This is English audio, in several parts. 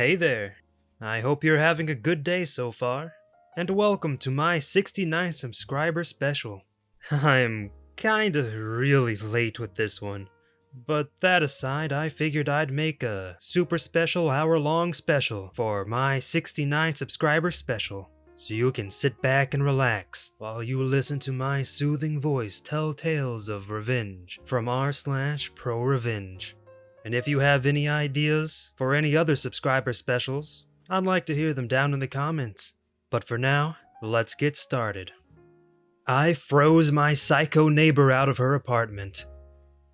Hey there. I hope you're having a good day so far, and welcome to my 69 subscriber special. I'm kinda really late with this one, but that aside, I figured I'd make a super special hour-long special for my 69 subscriber special, so you can sit back and relax while you listen to my soothing voice tell tales of revenge from r/ProRevenge. And if you have any ideas for any other subscriber specials, I'd like to hear them down in the comments. But for now, let's get started. I froze my psycho neighbor out of her apartment.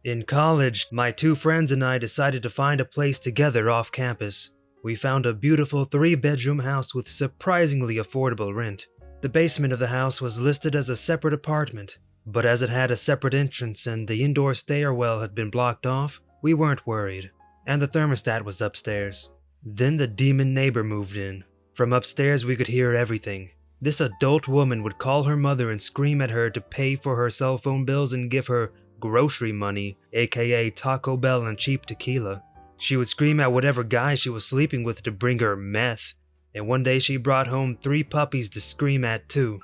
In college, my two friends and I decided to find a place together off campus. We found a beautiful 3-bedroom house with surprisingly affordable rent. The basement of the house was listed as a separate apartment, but as it had a separate entrance and the indoor stairwell had been blocked off, we weren't worried, and the thermostat was upstairs. Then the demon neighbor moved in. From upstairs we could hear everything. This adult woman would call her mother and scream at her to pay for her cell phone bills and give her grocery money, aka Taco Bell and cheap tequila. She would scream at whatever guy she was sleeping with to bring her meth, and one day she brought home 3 puppies to scream at too.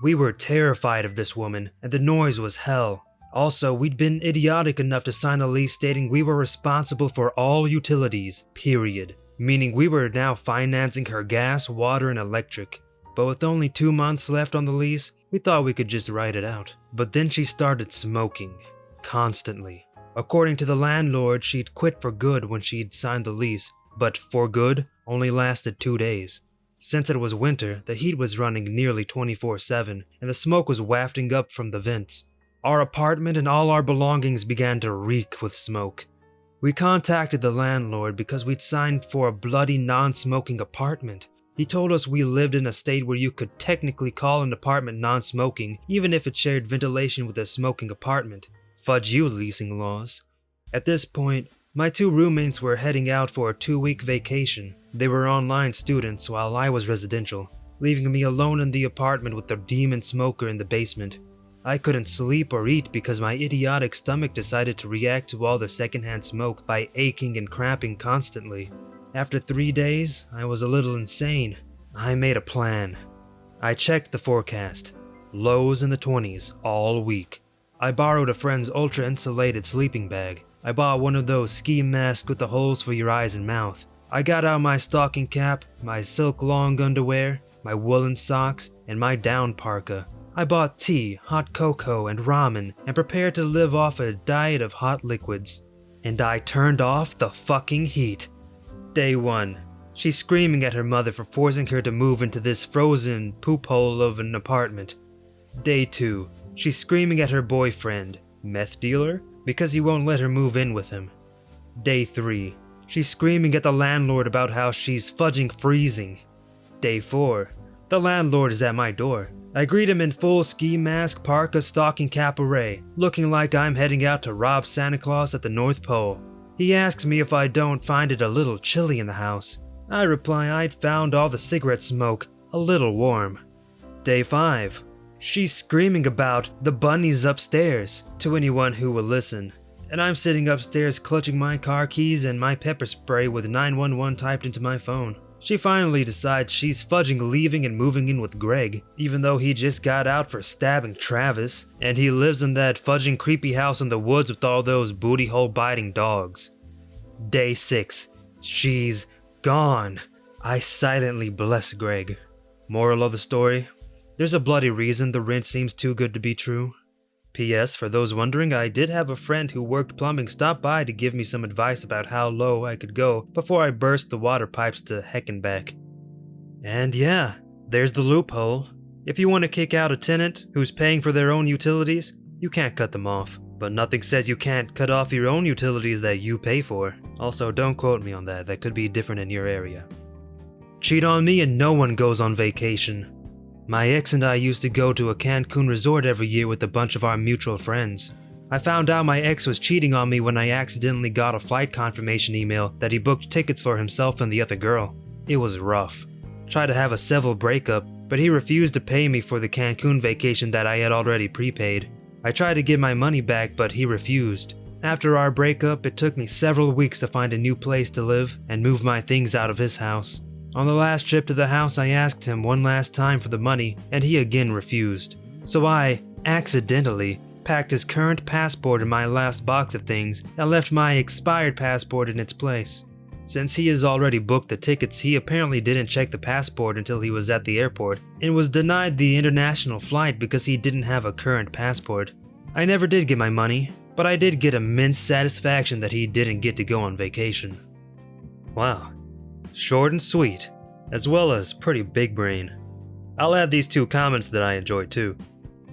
We were terrified of this woman, and the noise was hell. Also, we'd been idiotic enough to sign a lease stating we were responsible for all utilities, period. Meaning we were now financing her gas, water, and electric. But with only 2 months left on the lease, we thought we could just write it out. But then she started smoking. Constantly. According to the landlord, she'd quit for good when she'd signed the lease, but for good only lasted 2 days. Since it was winter, the heat was running nearly 24/7, and the smoke was wafting up from the vents. Our apartment and all our belongings began to reek with smoke. We contacted the landlord because we'd signed for a bloody non-smoking apartment. He told us we lived in a state where you could technically call an apartment non-smoking even if it shared ventilation with a smoking apartment. Fudge you, leasing laws. At this point, my 2 roommates were heading out for a 2-week vacation. They were online students while I was residential, leaving me alone in the apartment with the demon smoker in the basement. I couldn't sleep or eat because my idiotic stomach decided to react to all the secondhand smoke by aching and cramping constantly. After 3 days, I was a little insane. I made a plan. I checked the forecast. Lows in the 20s all week. I borrowed a friend's ultra-insulated sleeping bag. I bought one of those ski masks with the holes for your eyes and mouth. I got out my stocking cap, my silk long underwear, my woolen socks, and my down parka. I bought tea, hot cocoa, and ramen, and prepared to live off a diet of hot liquids. And I turned off the fucking heat. Day 1. She's screaming at her mother for forcing her to move into this frozen poop hole of an apartment. Day 2. She's screaming at her boyfriend, meth dealer, because he won't let her move in with him. Day 3. She's screaming at the landlord about how she's fudging freezing. Day 4. The landlord is at my door. I greet him in full ski mask, parka, stocking cap array, looking like I'm heading out to rob Santa Claus at the North Pole. He asks me if I don't find it a little chilly in the house. I reply I'd found all the cigarette smoke a little warm. Day 5. She's screaming about the bunnies upstairs to anyone who will listen, and I'm sitting upstairs clutching my car keys and my pepper spray with 911 typed into my phone. She finally decides she's fudging leaving and moving in with Greg, even though he just got out for stabbing Travis, and he lives in that fudging creepy house in the woods with all those booty hole biting dogs. Day 6. She's gone. I silently bless Greg. Moral of the story? There's a bloody reason the rent seems too good to be true. P.S. For those wondering, I did have a friend who worked plumbing stop by to give me some advice about how low I could go before I burst the water pipes to heck and back. And yeah, there's the loophole. If you want to kick out a tenant who's paying for their own utilities, you can't cut them off. But nothing says you can't cut off your own utilities that you pay for. Also, don't quote me on that, that could be different in your area. Cheat on me and no one goes on vacation. My ex and I used to go to a Cancun resort every year with a bunch of our mutual friends. I found out my ex was cheating on me when I accidentally got a flight confirmation email that he booked tickets for himself and the other girl. It was rough. Tried to have a civil breakup, but he refused to pay me for the Cancun vacation that I had already prepaid. I tried to get my money back, but he refused. After our breakup, it took me several weeks to find a new place to live and move my things out of his house. On the last trip to the house, I asked him one last time for the money, and he again refused. So I, accidentally, packed his current passport in my last box of things and left my expired passport in its place. Since he has already booked the tickets, he apparently didn't check the passport until he was at the airport and was denied the international flight because he didn't have a current passport. I never did get my money, but I did get immense satisfaction that he didn't get to go on vacation. Wow. Short and sweet, as well as pretty big brain. I'll add these 2 comments that I enjoy too.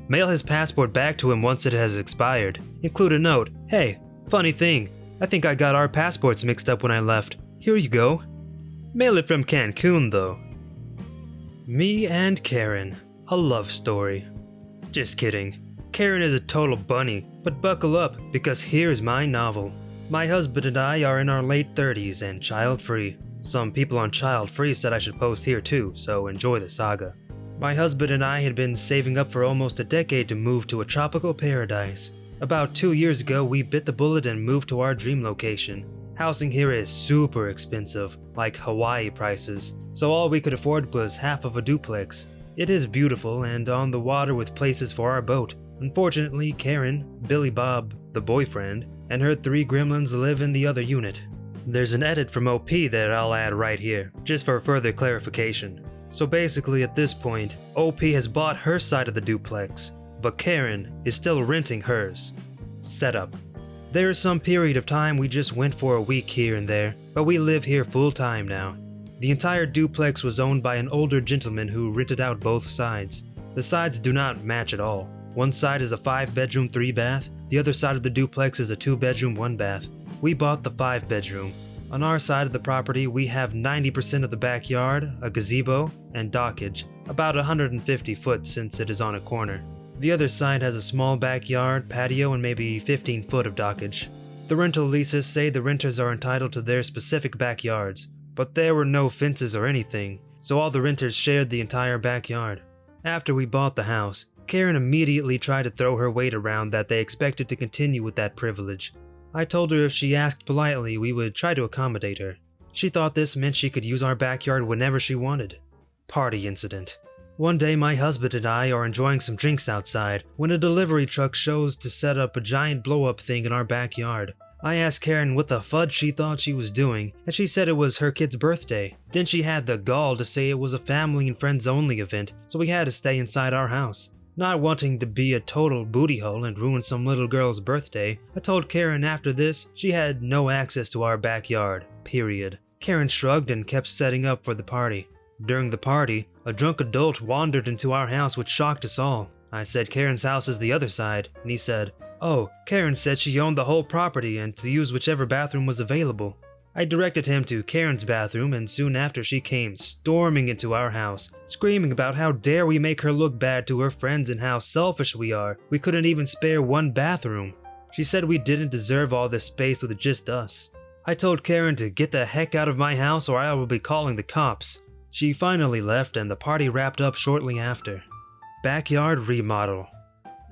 Mail his passport back to him once it has expired. Include a note, "Hey, funny thing, I think I got our passports mixed up when I left. Here you go." Mail it from Cancun though. Me and Karen, a love story. Just kidding. Karen is a total bunny, but buckle up because here's my novel. My husband and I are in our late 30s and child-free. Some people on child-free said I should post here too, so enjoy the saga. My husband and I had been saving up for almost a decade to move to a tropical paradise. About 2 years ago, we bit the bullet and moved to our dream location. Housing here is super expensive, like Hawaii prices, so all we could afford was half of a duplex. It is beautiful and on the water with places for our boat. Unfortunately, Karen, Billy Bob, the boyfriend, and her 3 gremlins live in the other unit. There's an edit from OP that I'll add right here, just for further clarification. So basically at this point, OP has bought her side of the duplex, but Karen is still renting hers. Setup. There is some period of time we just went for a week here and there, but we live here full time now. The entire duplex was owned by an older gentleman who rented out both sides. The sides do not match at all. One side is a 5-bedroom, 3-bath, the other side of the duplex is a 2-bedroom, 1-bath. We bought the 5-bedroom. On our side of the property, we have 90% of the backyard, a gazebo, and dockage, about 150 foot since it is on a corner. The other side has a small backyard, patio, and maybe 15 foot of dockage. The rental leases say the renters are entitled to their specific backyards, but there were no fences or anything, so all the renters shared the entire backyard. After we bought the house, Karen immediately tried to throw her weight around that they expected to continue with that privilege. I told her if she asked politely, we would try to accommodate her. She thought this meant she could use our backyard whenever she wanted. Party incident. One day my husband and I are enjoying some drinks outside when a delivery truck shows to set up a giant blow-up thing in our backyard. I asked Karen what the fudge she thought she was doing, and she said it was her kid's birthday. Then she had the gall to say it was a family and friends only event, so we had to stay inside our house. Not wanting to be a total booty hole and ruin some little girl's birthday, I told Karen after this she had no access to our backyard, period. Karen shrugged and kept setting up for the party. During the party, a drunk adult wandered into our house which shocked us all. I said Karen's house is the other side, and he said, "Oh, Karen said she owned the whole property and to use whichever bathroom was available." I directed him to Karen's bathroom, and soon after she came storming into our house, screaming about how dare we make her look bad to her friends and how selfish we are. We couldn't even spare one bathroom. She said we didn't deserve all this space with just us. I told Karen to get the heck out of my house or I will be calling the cops. She finally left and the party wrapped up shortly after. Backyard remodel.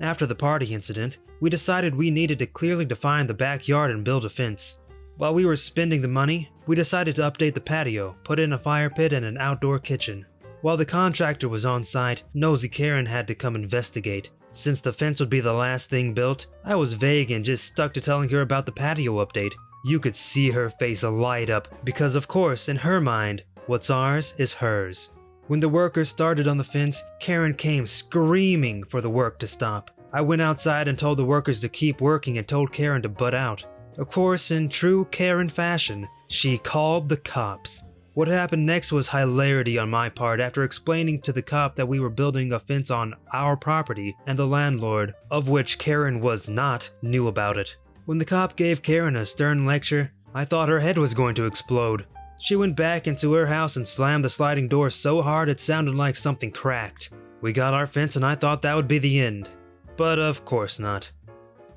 After the party incident, we decided we needed to clearly define the backyard and build a fence. While we were spending the money, we decided to update the patio, put in a fire pit and an outdoor kitchen. While the contractor was on site, nosy Karen had to come investigate. Since the fence would be the last thing built, I was vague and just stuck to telling her about the patio update. You could see her face light up because of course, in her mind, what's ours is hers. When the workers started on the fence, Karen came screaming for the work to stop. I went outside and told the workers to keep working and told Karen to butt out. Of course, in true Karen fashion, she called the cops. What happened next was hilarity on my part after explaining to the cop that we were building a fence on our property and the landlord, of which Karen was not, knew about it. When the cop gave Karen a stern lecture, I thought her head was going to explode. She went back into her house and slammed the sliding door so hard it sounded like something cracked. We got our fence and I thought that would be the end. But of course not.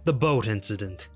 The boat incident.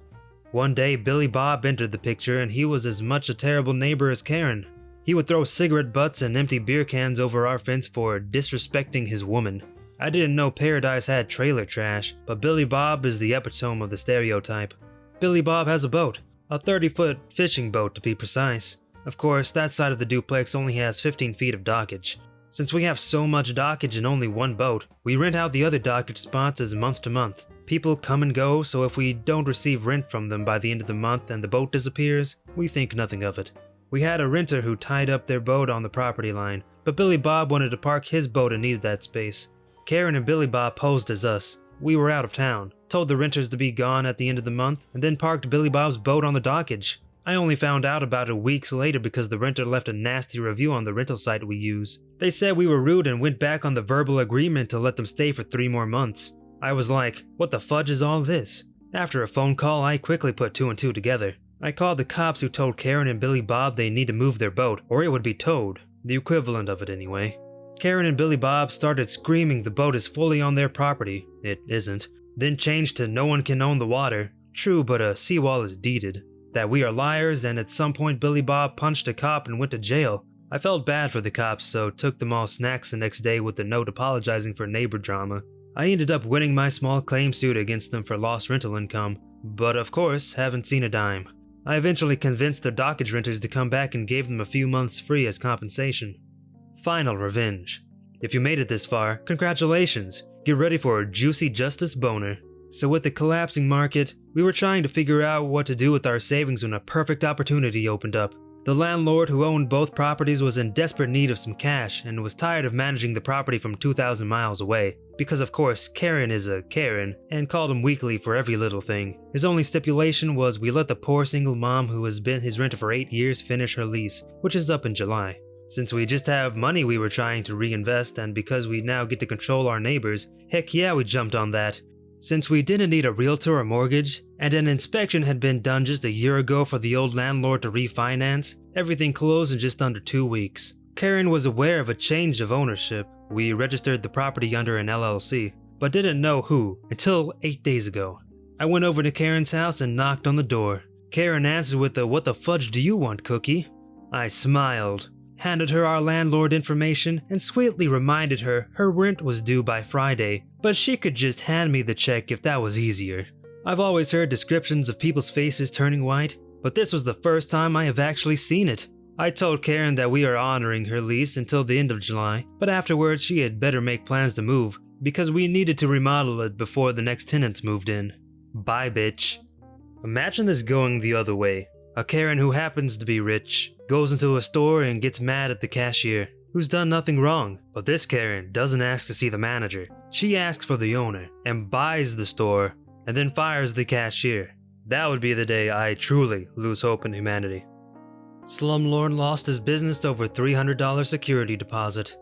One day, Billy Bob entered the picture and he was as much a terrible neighbor as Karen. He would throw cigarette butts and empty beer cans over our fence for disrespecting his woman. I didn't know Paradise had trailer trash, but Billy Bob is the epitome of the stereotype. Billy Bob has a boat, a 30-foot fishing boat to be precise. Of course, that side of the duplex only has 15 feet of dockage. Since we have so much dockage and only one boat, we rent out the other dockage spots as month to month. People come and go, so if we don't receive rent from them by the end of the month and the boat disappears, we think nothing of it. We had a renter who tied up their boat on the property line, but Billy Bob wanted to park his boat and needed that space. Karen and Billy Bob posed as us. We were out of town, told the renters to be gone at the end of the month, and then parked Billy Bob's boat on the dockage. I only found out about it weeks later because the renter left a nasty review on the rental site we use. They said we were rude and went back on the verbal agreement to let them stay for 3 more months. I was like, what the fudge is all this? After a phone call, I quickly put 2 and 2 together. I called the cops who told Karen and Billy Bob they need to move their boat or it would be towed. The equivalent of it anyway. Karen and Billy Bob started screaming the boat is fully on their property. It isn't. Then changed to no one can own the water. True, but a seawall is deeded. That we are liars, and at some point Billy Bob punched a cop and went to jail. I felt bad for the cops, so took them all snacks the next day with a note apologizing for neighbor drama. I ended up winning my small claim suit against them for lost rental income, but of course, haven't seen a dime. I eventually convinced the dockage renters to come back and gave them a few months free as compensation. Final revenge. If you made it this far, congratulations! Get ready for a juicy justice boner. So with the collapsing market, we were trying to figure out what to do with our savings when a perfect opportunity opened up. The landlord who owned both properties was in desperate need of some cash and was tired of managing the property from 2,000 miles away, because of course Karen is a Karen, and called him weekly for every little thing. His only stipulation was we let the poor single mom who has been his renter for 8 years finish her lease, which is up in July. Since we just have money we were trying to reinvest, and because we now get to control our neighbors, heck yeah, we jumped on that. Since we didn't need a realtor or mortgage, and an inspection had been done just a year ago for the old landlord to refinance, everything closed in just under 2 weeks. Karen was aware of a change of ownership. We registered the property under an LLC, but didn't know who until 8 days ago. I went over to Karen's house and knocked on the door. Karen answered with a "What the fudge do you want, cookie?" I smiled, handed her our landlord information, and sweetly reminded her rent was due by Friday, but she could just hand me the check if that was easier. I've always heard descriptions of people's faces turning white, but this was the first time I have actually seen it. I told Karen that we are honoring her lease until the end of July, but afterwards she had better make plans to move, because we needed to remodel it before the next tenants moved in. Bye, bitch. Imagine this going the other way. A Karen who happens to be rich goes into a store and gets mad at the cashier, who's done nothing wrong. But this Karen doesn't ask to see the manager. She asks for the owner and buys the store and then fires the cashier. That would be the day I truly lose hope in humanity. Slumlord lost his business over $300 security deposit.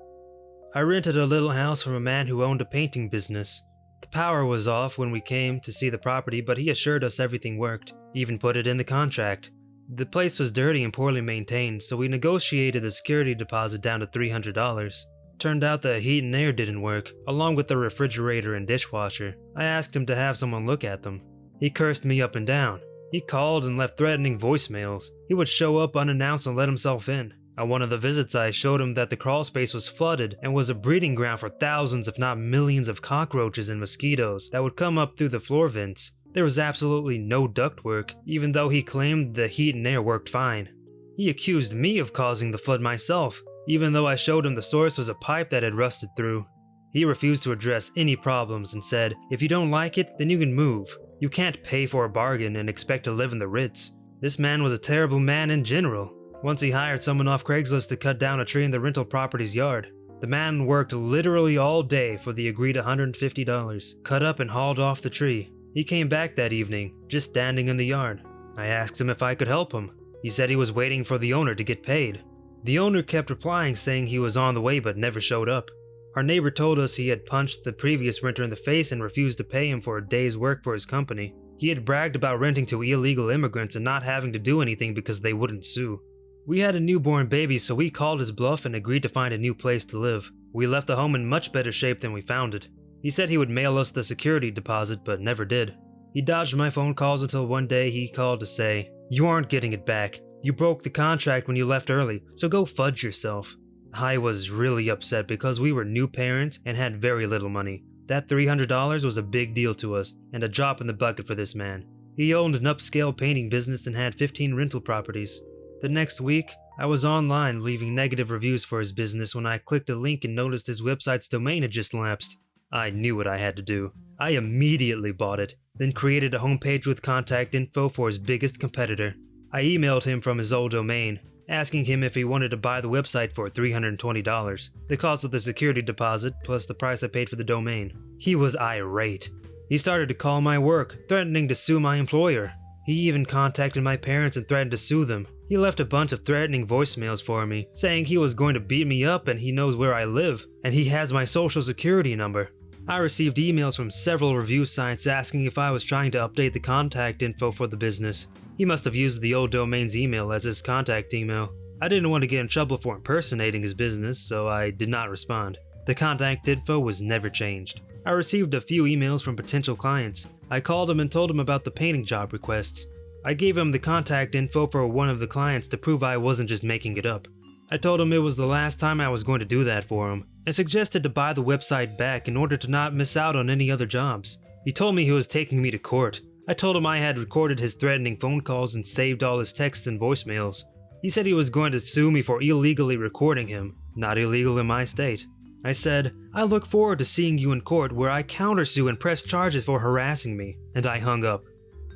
I rented a little house from a man who owned a painting business. The power was off when we came to see the property, but he assured us everything worked, even put it in the contract. The place was dirty and poorly maintained, so we negotiated the security deposit down to $300. Turned out the heat and air didn't work, along with the refrigerator and dishwasher. I asked him to have someone look at them. He cursed me up and down. He called and left threatening voicemails. He would show up unannounced and let himself in. On one of the visits, I showed him that the crawl space was flooded and was a breeding ground for thousands if not millions of cockroaches and mosquitoes that would come up through the floor vents. There was absolutely no ductwork, even though he claimed the heat and air worked fine. He accused me of causing the flood myself, even though I showed him the source was a pipe that had rusted through. He refused to address any problems and said, if you don't like it, then you can move. You can't pay for a bargain and expect to live in the Ritz. This man was a terrible man in general. Once he hired someone off Craigslist to cut down a tree in the rental property's yard. The man worked literally all day for the agreed $150, cut up and hauled off the tree. He came back that evening, just standing in the yard. I asked him if I could help him. He said he was waiting for the owner to get paid. The owner kept replying saying he was on the way but never showed up. Our neighbor told us he had punched the previous renter in the face and refused to pay him for a day's work for his company. He had bragged about renting to illegal immigrants and not having to do anything because they wouldn't sue. We had a newborn baby, so we called his bluff and agreed to find a new place to live. We left the home in much better shape than we found it. He said he would mail us the security deposit, but never did. He dodged my phone calls until one day he called to say, "You aren't getting it back. You broke the contract when you left early, so go fudge yourself." I was really upset because we were new parents and had very little money. That $300 was a big deal to us and a drop in the bucket for this man. He owned an upscale painting business and had 15 rental properties. The next week, I was online leaving negative reviews for his business when I clicked a link and noticed his website's domain had just lapsed. I knew what I had to do. I immediately bought it, then created a homepage with contact info for his biggest competitor. I emailed him from his old domain, asking him if he wanted to buy the website for $320, the cost of the security deposit plus the price I paid for the domain. He was irate. He started to call my work, threatening to sue my employer. He even contacted my parents and threatened to sue them. He left a bunch of threatening voicemails for me, saying he was going to beat me up and he knows where I live, and he has my social security number. I received emails from several review sites asking if I was trying to update the contact info for the business. He must have used the old domain's email as his contact email. I didn't want to get in trouble for impersonating his business, so I did not respond. The contact info was never changed. I received a few emails from potential clients. I called him and told him about the painting job requests. I gave him the contact info for one of the clients to prove I wasn't just making it up. I told him it was the last time I was going to do that for him, and suggested to buy the website back in order to not miss out on any other jobs. He told me he was taking me to court. I told him I had recorded his threatening phone calls and saved all his texts and voicemails. He said he was going to sue me for illegally recording him, not illegal in my state. I said, I look forward to seeing you in court where I countersue and press charges for harassing me, and I hung up.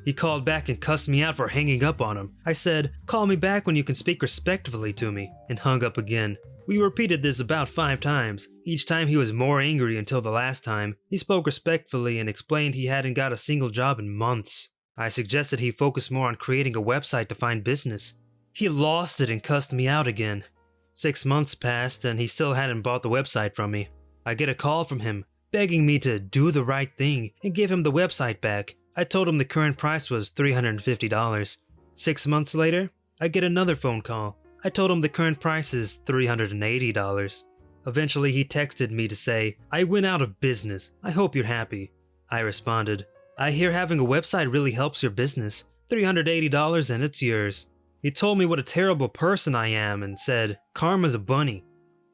He called back and cussed me out for hanging up on him. I said, call me back when you can speak respectfully to me, and hung up again. We repeated this about 5 times. Each time he was more angry until the last time. He spoke respectfully and explained he hadn't got a single job in months. I suggested he focus more on creating a website to find business. He lost it and cussed me out again. 6 months passed and he still hadn't bought the website from me. I get a call from him, begging me to do the right thing and give him the website back. I told him the current price was $350. 6 months later, I get another phone call. I told him the current price is $380. Eventually he texted me to say, I went out of business. I hope you're happy. I responded, I hear having a website really helps your business. $380 and it's yours. He told me what a terrible person I am and said, karma's a bunny.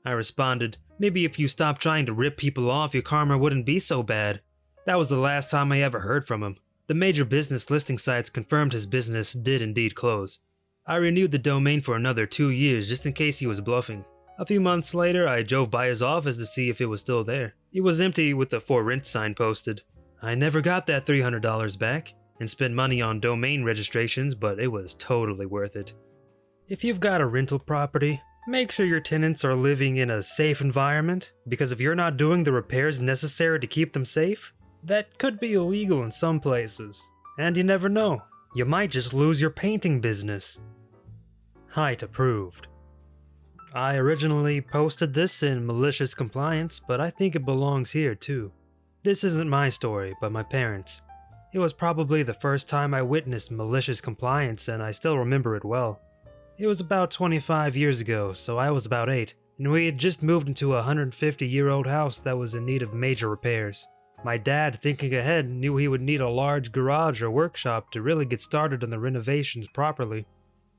I responded, maybe if you stopped trying to rip people off, your karma wouldn't be so bad. That was the last time I ever heard from him. The major business listing sites confirmed his business did indeed close. I renewed the domain for another 2 years just in case he was bluffing. A few months later, I drove by his office to see if it was still there. It was empty with the for rent sign posted. I never got that $300 back and spent money on domain registrations, but it was totally worth it. If you've got a rental property, make sure your tenants are living in a safe environment, because if you're not doing the repairs necessary to keep them safe, that could be illegal in some places. And you never know, you might just lose your painting business. Height approved. I originally posted this in malicious compliance, but I think it belongs here too. This isn't my story, but my parents'. It was probably the first time I witnessed malicious compliance, and I still remember it well. It was about 25 years ago, so I was about 8, and we had just moved into a 150-year-old house that was in need of major repairs. My dad, thinking ahead, knew he would need a large garage or workshop to really get started on the renovations properly.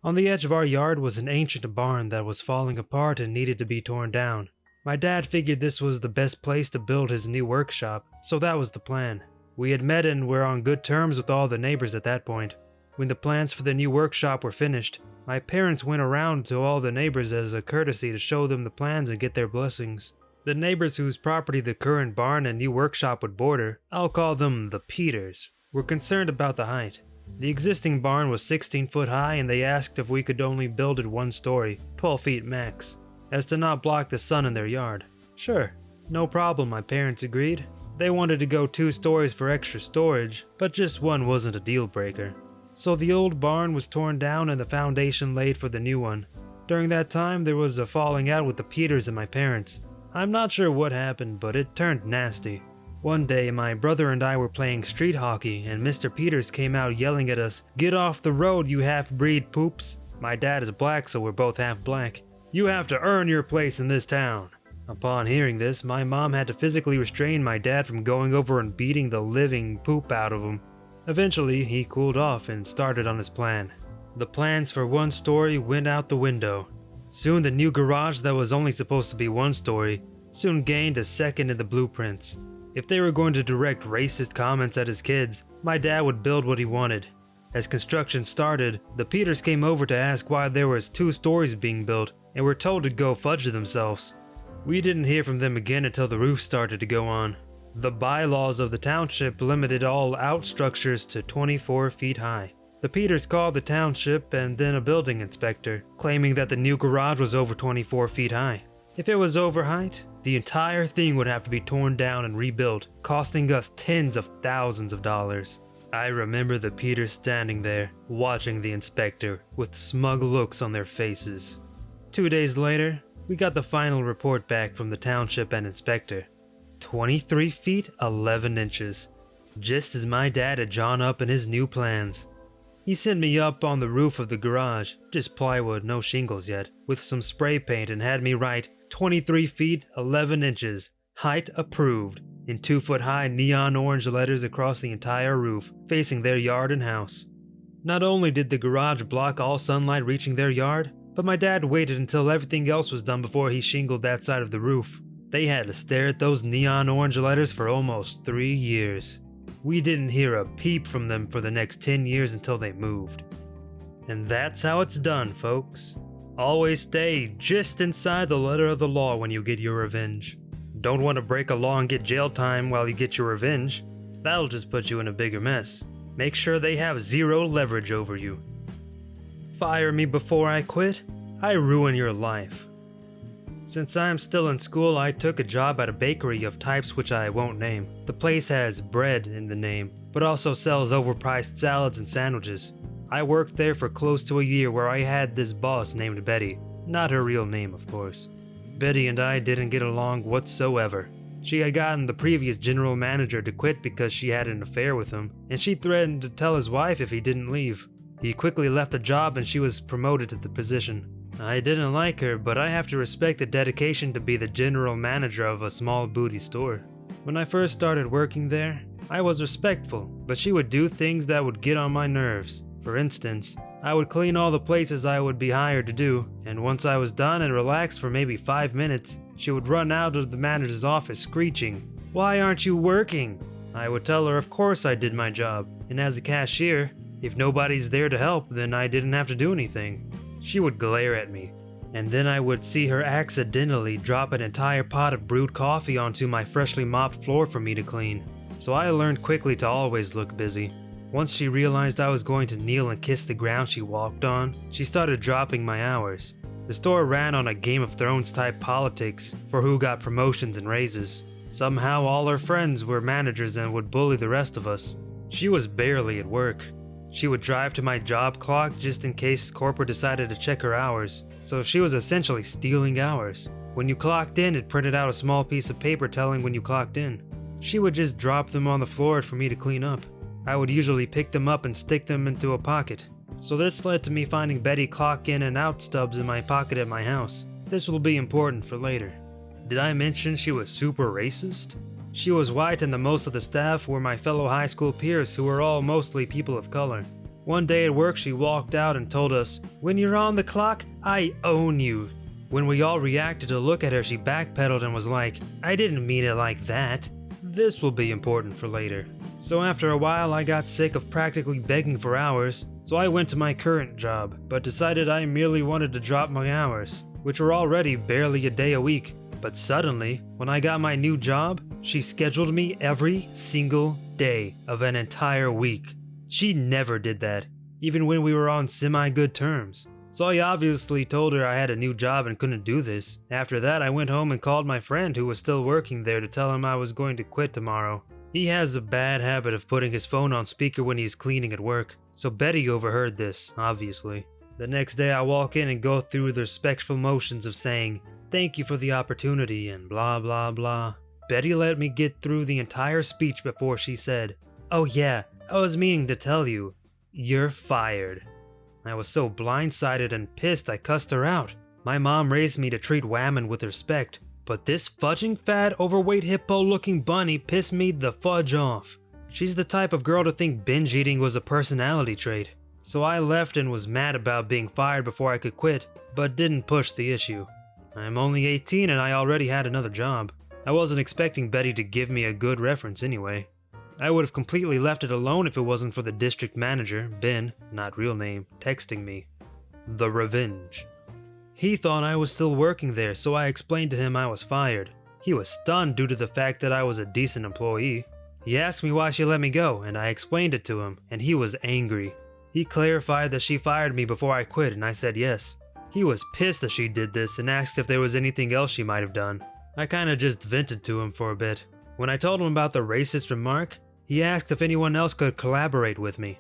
On the edge of our yard was an ancient barn that was falling apart and needed to be torn down. My dad figured this was the best place to build his new workshop, so that was the plan. We had met and were on good terms with all the neighbors at that point. When the plans for the new workshop were finished, my parents went around to all the neighbors as a courtesy to show them the plans and get their blessings. The neighbors whose property the current barn and new workshop would border, I'll call them the Peters, were concerned about the height. The existing barn was 16 foot high and they asked if we could only build it 1 story, 12 feet max, as to not block the sun in their yard. Sure, no problem, my parents agreed. They wanted to go 2 stories for extra storage, but just 1 wasn't a deal breaker. So the old barn was torn down and the foundation laid for the new one. During that time there was a falling out with the Peters and my parents. I'm not sure what happened, but it turned nasty. One day, my brother and I were playing street hockey, and Mr. Peters came out yelling at us, "Get off the road, you half-breed poops." My dad is black, so we're both half-black. "You have to earn your place in this town." Upon hearing this, my mom had to physically restrain my dad from going over and beating the living poop out of him. Eventually, he cooled off and started on his plan. The plans for 1 story went out the window. Soon the new garage that was only supposed to be 1 story soon gained a 2nd in the blueprints. If they were going to direct racist comments at his kids, my dad would build what he wanted. As construction started, the Peters came over to ask why there was 2 stories being built and were told to go fudge themselves. We didn't hear from them again until the roof started to go on. The bylaws of the township limited all out structures to 24 feet high. The Peters called the township and then a building inspector, claiming that the new garage was over 24 feet high. If it was over height, the entire thing would have to be torn down and rebuilt, costing us tens of thousands of dollars. I remember the Peters standing there, watching the inspector, with smug looks on their faces. 2 days later, we got the final report back from the township and inspector. 23 feet 11 inches, just as my dad had drawn up in his new plans. He sent me up on the roof of the garage, just plywood, no shingles yet, with some spray paint and had me write 23 feet 11 inches, height approved, in 2-foot high neon orange letters across the entire roof, facing their yard and house. Not only did the garage block all sunlight reaching their yard, but my dad waited until everything else was done before he shingled that side of the roof. They had to stare at those neon orange letters for almost 3 years. We didn't hear a peep from them for the next 10 years until they moved. And that's how it's done, folks. Always stay just inside the letter of the law when you get your revenge. Don't want to break a law and get jail time while you get your revenge. That'll just put you in a bigger mess. Make sure they have 0 leverage over you. Fire me before I quit, I ruin your life. Since I'm still in school, I took a job at a bakery of types which I won't name. The place has bread in the name, but also sells overpriced salads and sandwiches. I worked there for close to a year where I had this boss named Betty. Not her real name, of course. Betty and I didn't get along whatsoever. She had gotten the previous general manager to quit because she had an affair with him, and she threatened to tell his wife if he didn't leave. He quickly left the job and she was promoted to the position. I didn't like her, but I have to respect the dedication to be the general manager of a small booty store. When I first started working there, I was respectful, but she would do things that would get on my nerves. For instance, I would clean all the places I would be hired to do, and once I was done and relaxed for maybe 5 minutes, she would run out of the manager's office screeching, "Why aren't you working?" I would tell her of course I did my job, and as a cashier, if nobody's there to help, then I didn't have to do anything. She would glare at me, and then I would see her accidentally drop an entire pot of brewed coffee onto my freshly mopped floor for me to clean. So I learned quickly to always look busy. Once she realized I was going to kneel and kiss the ground she walked on, she started dropping my hours. The store ran on a Game of Thrones type politics for who got promotions and raises. Somehow all her friends were managers and would bully the rest of us. She was barely at work. She would drive to my job clock just in case corporate decided to check her hours, so she was essentially stealing hours. When you clocked in, it printed out a small piece of paper telling when you clocked in. She would just drop them on the floor for me to clean up. I would usually pick them up and stick them into a pocket. So this led to me finding Betty clock in and out stubs in my pocket at my house. This will be important for later. Did I mention she was super racist? She was white and the most of the staff were my fellow high school peers who were all mostly people of color. One day at work she walked out and told us, "When you're on the clock, I own you." When we all reacted to look at her, she backpedaled and was like, "I didn't mean it like that." This will be important for later. So after a while I got sick of practically begging for hours, so I went to my current job, but decided I merely wanted to drop my hours, which were already barely a day a week. But suddenly, when I got my new job, she scheduled me every single day of an entire week. She never did that, even when we were on semi-good terms. So I obviously told her I had a new job and couldn't do this. After that, I went home and called my friend who was still working there to tell him I was going to quit tomorrow. He has a bad habit of putting his phone on speaker when he's cleaning at work, so Betty overheard this, obviously. The next day I walk in and go through the respectful motions of saying, "Thank you for the opportunity," and blah blah blah. Betty let me get through the entire speech before she said, "Oh yeah, I was meaning to tell you, you're fired." I was so blindsided and pissed I cussed her out. My mom raised me to treat women with respect, but this fudging fat, overweight hippo-looking bunny pissed me the fudge off. She's the type of girl to think binge eating was a personality trait. So I left and was mad about being fired before I could quit, but didn't push the issue. I'm only 18 and I already had another job. I wasn't expecting Betty to give me a good reference anyway. I would have completely left it alone if it wasn't for the district manager, Ben, not real name, texting me. The Revenge. He thought I was still working there, so I explained to him I was fired. He was stunned due to the fact that I was a decent employee. He asked me why she let me go, and I explained it to him, and he was angry. He clarified that she fired me before I quit, and I said yes. He was pissed that she did this and asked if there was anything else she might have done. I kinda just vented to him for a bit. When I told him about the racist remark, he asked if anyone else could collaborate with me.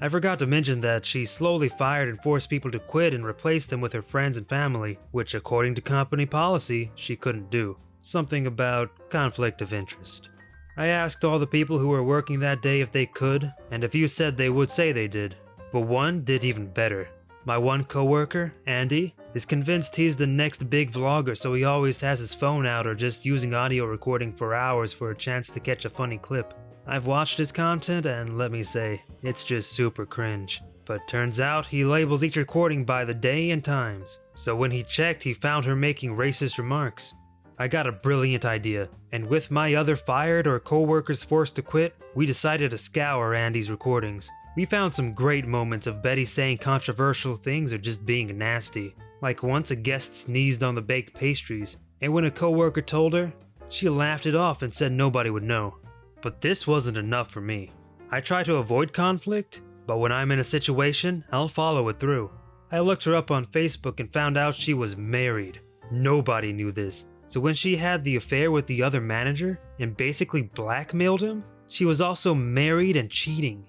I forgot to mention that she slowly fired and forced people to quit and replaced them with her friends and family, which according to company policy, she couldn't do. Something about conflict of interest. I asked all the people who were working that day if they could, and a few said they would say they did. But one did even better. My one coworker, Andy, is convinced he's the next big vlogger, so he always has his phone out or just using audio recording for hours for a chance to catch a funny clip. I've watched his content and let me say, it's just super cringe. But turns out he labels each recording by the day and times. So when he checked, he found her making racist remarks. I got a brilliant idea, and with my other fired or co-workers forced to quit, we decided to scour Andy's recordings. We found some great moments of Betty saying controversial things or just being nasty. Like once a guest sneezed on the baked pastries, and when a co-worker told her, she laughed it off and said nobody would know. But this wasn't enough for me. I try to avoid conflict, but when I'm in a situation, I'll follow it through. I looked her up on Facebook and found out she was married. Nobody knew this. So when she had the affair with the other manager and basically blackmailed him, she was also married and cheating.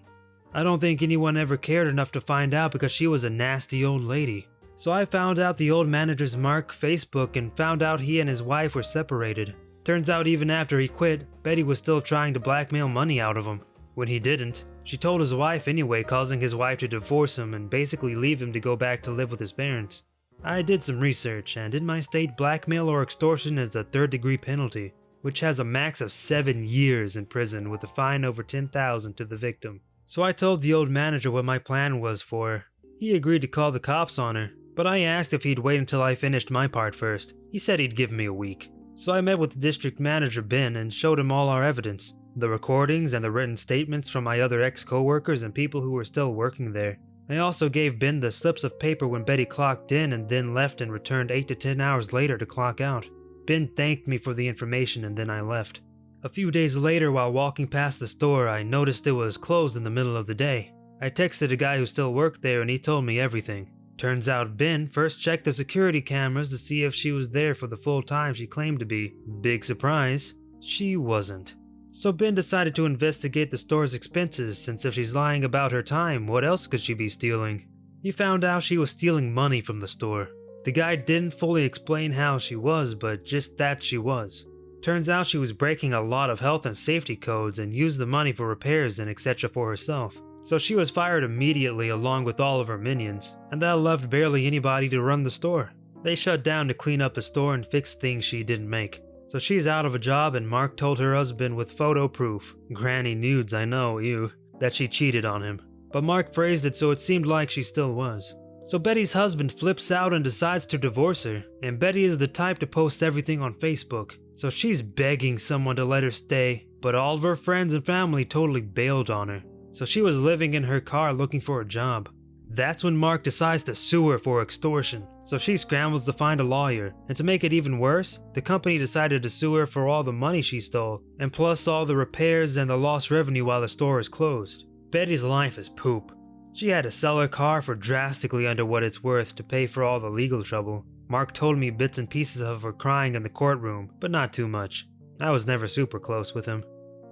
I don't think anyone ever cared enough to find out because she was a nasty old lady. So I found out the old manager's Mark Facebook and found out he and his wife were separated. Turns out even after he quit, Betty was still trying to blackmail money out of him. When he didn't, she told his wife anyway, causing his wife to divorce him and basically leave him to go back to live with his parents. I did some research, and in my state, blackmail or extortion is a third-degree penalty, which has a max of 7 years in prison with a fine over $10,000 to the victim. So I told the old manager what my plan was for her. He agreed to call the cops on her, but I asked if he'd wait until I finished my part first. He said he'd give me a week. So I met with the district manager Ben and showed him all our evidence, the recordings and the written statements from my other ex-coworkers and people who were still working there. I also gave Ben the slips of paper when Betty clocked in and then left and returned 8 to 10 hours later to clock out. Ben thanked me for the information and then I left. A few days later, while walking past the store, I noticed it was closed in the middle of the day. I texted a guy who still worked there and he told me everything. Turns out Ben first checked the security cameras to see if she was there for the full time she claimed to be. Big surprise, she wasn't. So Ben decided to investigate the store's expenses, since if she's lying about her time, what else could she be stealing? He found out she was stealing money from the store. The guy didn't fully explain how she was, but just that she was. Turns out she was breaking a lot of health and safety codes and used the money for repairs and etc. for herself. So she was fired immediately along with all of her minions, and that left barely anybody to run the store. They shut down to clean up the store and fix things she didn't make. So she's out of a job and Mark told her husband with photo proof, granny nudes I know, ew, that she cheated on him. But Mark phrased it so it seemed like she still was. So Betty's husband flips out and decides to divorce her, and Betty is the type to post everything on Facebook. So she's begging someone to let her stay, but all of her friends and family totally bailed on her. So she was living in her car looking for a job. That's when Mark decides to sue her for extortion, so she scrambles to find a lawyer, and to make it even worse, the company decided to sue her for all the money she stole, and plus all the repairs and the lost revenue while the store is closed. Betty's life is poop. She had to sell her car for drastically under what it's worth to pay for all the legal trouble. Mark told me bits and pieces of her crying in the courtroom, but not too much. I was never super close with him.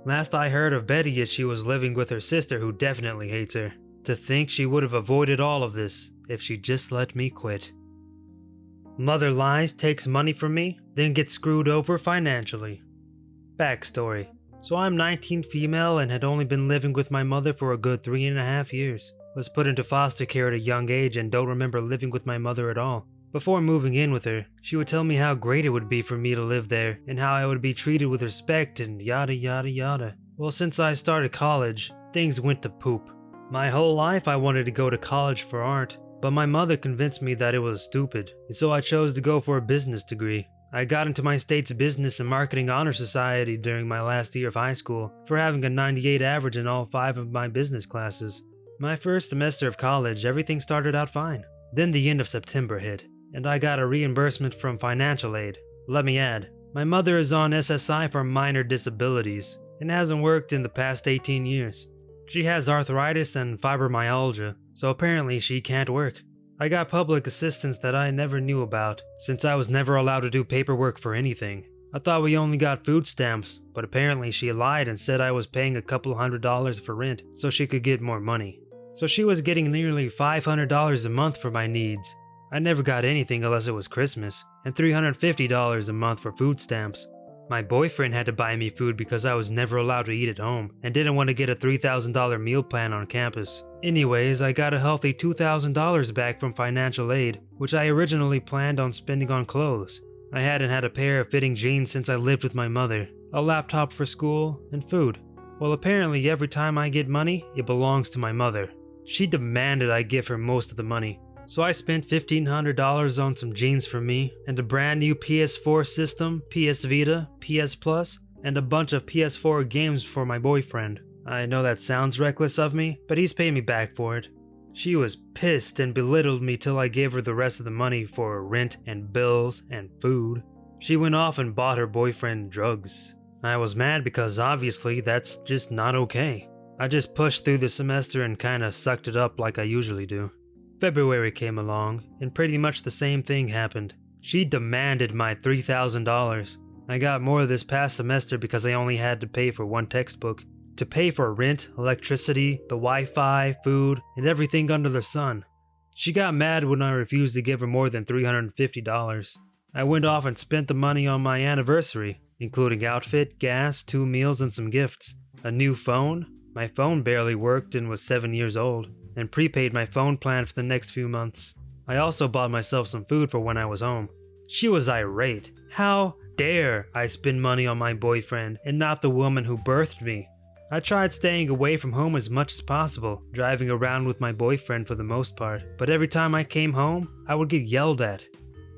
Last I heard of Betty is she was living with her sister who definitely hates her. To think she would have avoided all of this if she just let me quit. Mother lies, takes money from me, then gets screwed over financially. Backstory. So I'm 19 female and had only been living with my mother for a good 3.5 years. Was put into foster care at a young age and don't remember living with my mother at all. Before moving in with her, she would tell me how great it would be for me to live there and how I would be treated with respect and yada yada yada. Well, since I started college, things went to poop. My whole life I wanted to go to college for art, but my mother convinced me that it was stupid, and so I chose to go for a business degree. I got into my state's business and marketing honor society during my last year of high school for having a 98 average in all 5 of my business classes. My first semester of college, everything started out fine. Then the end of September hit, and I got a reimbursement from financial aid. Let me add, my mother is on SSI for minor disabilities and hasn't worked in the past 18 years. She has arthritis and fibromyalgia, so apparently she can't work. I got public assistance that I never knew about, since I was never allowed to do paperwork for anything. I thought we only got food stamps, but apparently she lied and said I was paying a couple $100s for rent so she could get more money. So she was getting nearly $500 a month for my needs. I never got anything unless it was Christmas, and $350 a month for food stamps. My boyfriend had to buy me food because I was never allowed to eat at home and didn't want to get a $3,000 meal plan on campus. Anyways, I got a healthy $2,000 back from financial aid, which I originally planned on spending on clothes. I hadn't had a pair of fitting jeans since I lived with my mother, a laptop for school, and food. Well, apparently every time I get money, it belongs to my mother. She demanded I give her most of the money. So I spent $1,500 on some jeans for me, and a brand new PS4 system, PS Vita, PS Plus, and a bunch of PS4 games for my boyfriend. I know that sounds reckless of me, but he's paid me back for it. She was pissed and belittled me till I gave her the rest of the money for rent and bills and food. She went off and bought her boyfriend drugs. I was mad because obviously that's just not okay. I just pushed through the semester and kinda sucked it up like I usually do. February came along, and pretty much the same thing happened. She demanded my $3,000. I got more this past semester because I only had to pay for one textbook. To pay for rent, electricity, the Wi-Fi, food, and everything under the sun. She got mad when I refused to give her more than $350. I went off and spent the money on my anniversary, including outfit, gas, 2 meals, and some gifts. A new phone? My phone barely worked and was 7 years old, and prepaid my phone plan for the next few months. I also bought myself some food for when I was home. She was irate. How dare I spend money on my boyfriend and not the woman who birthed me? I tried staying away from home as much as possible, driving around with my boyfriend for the most part, but every time I came home, I would get yelled at.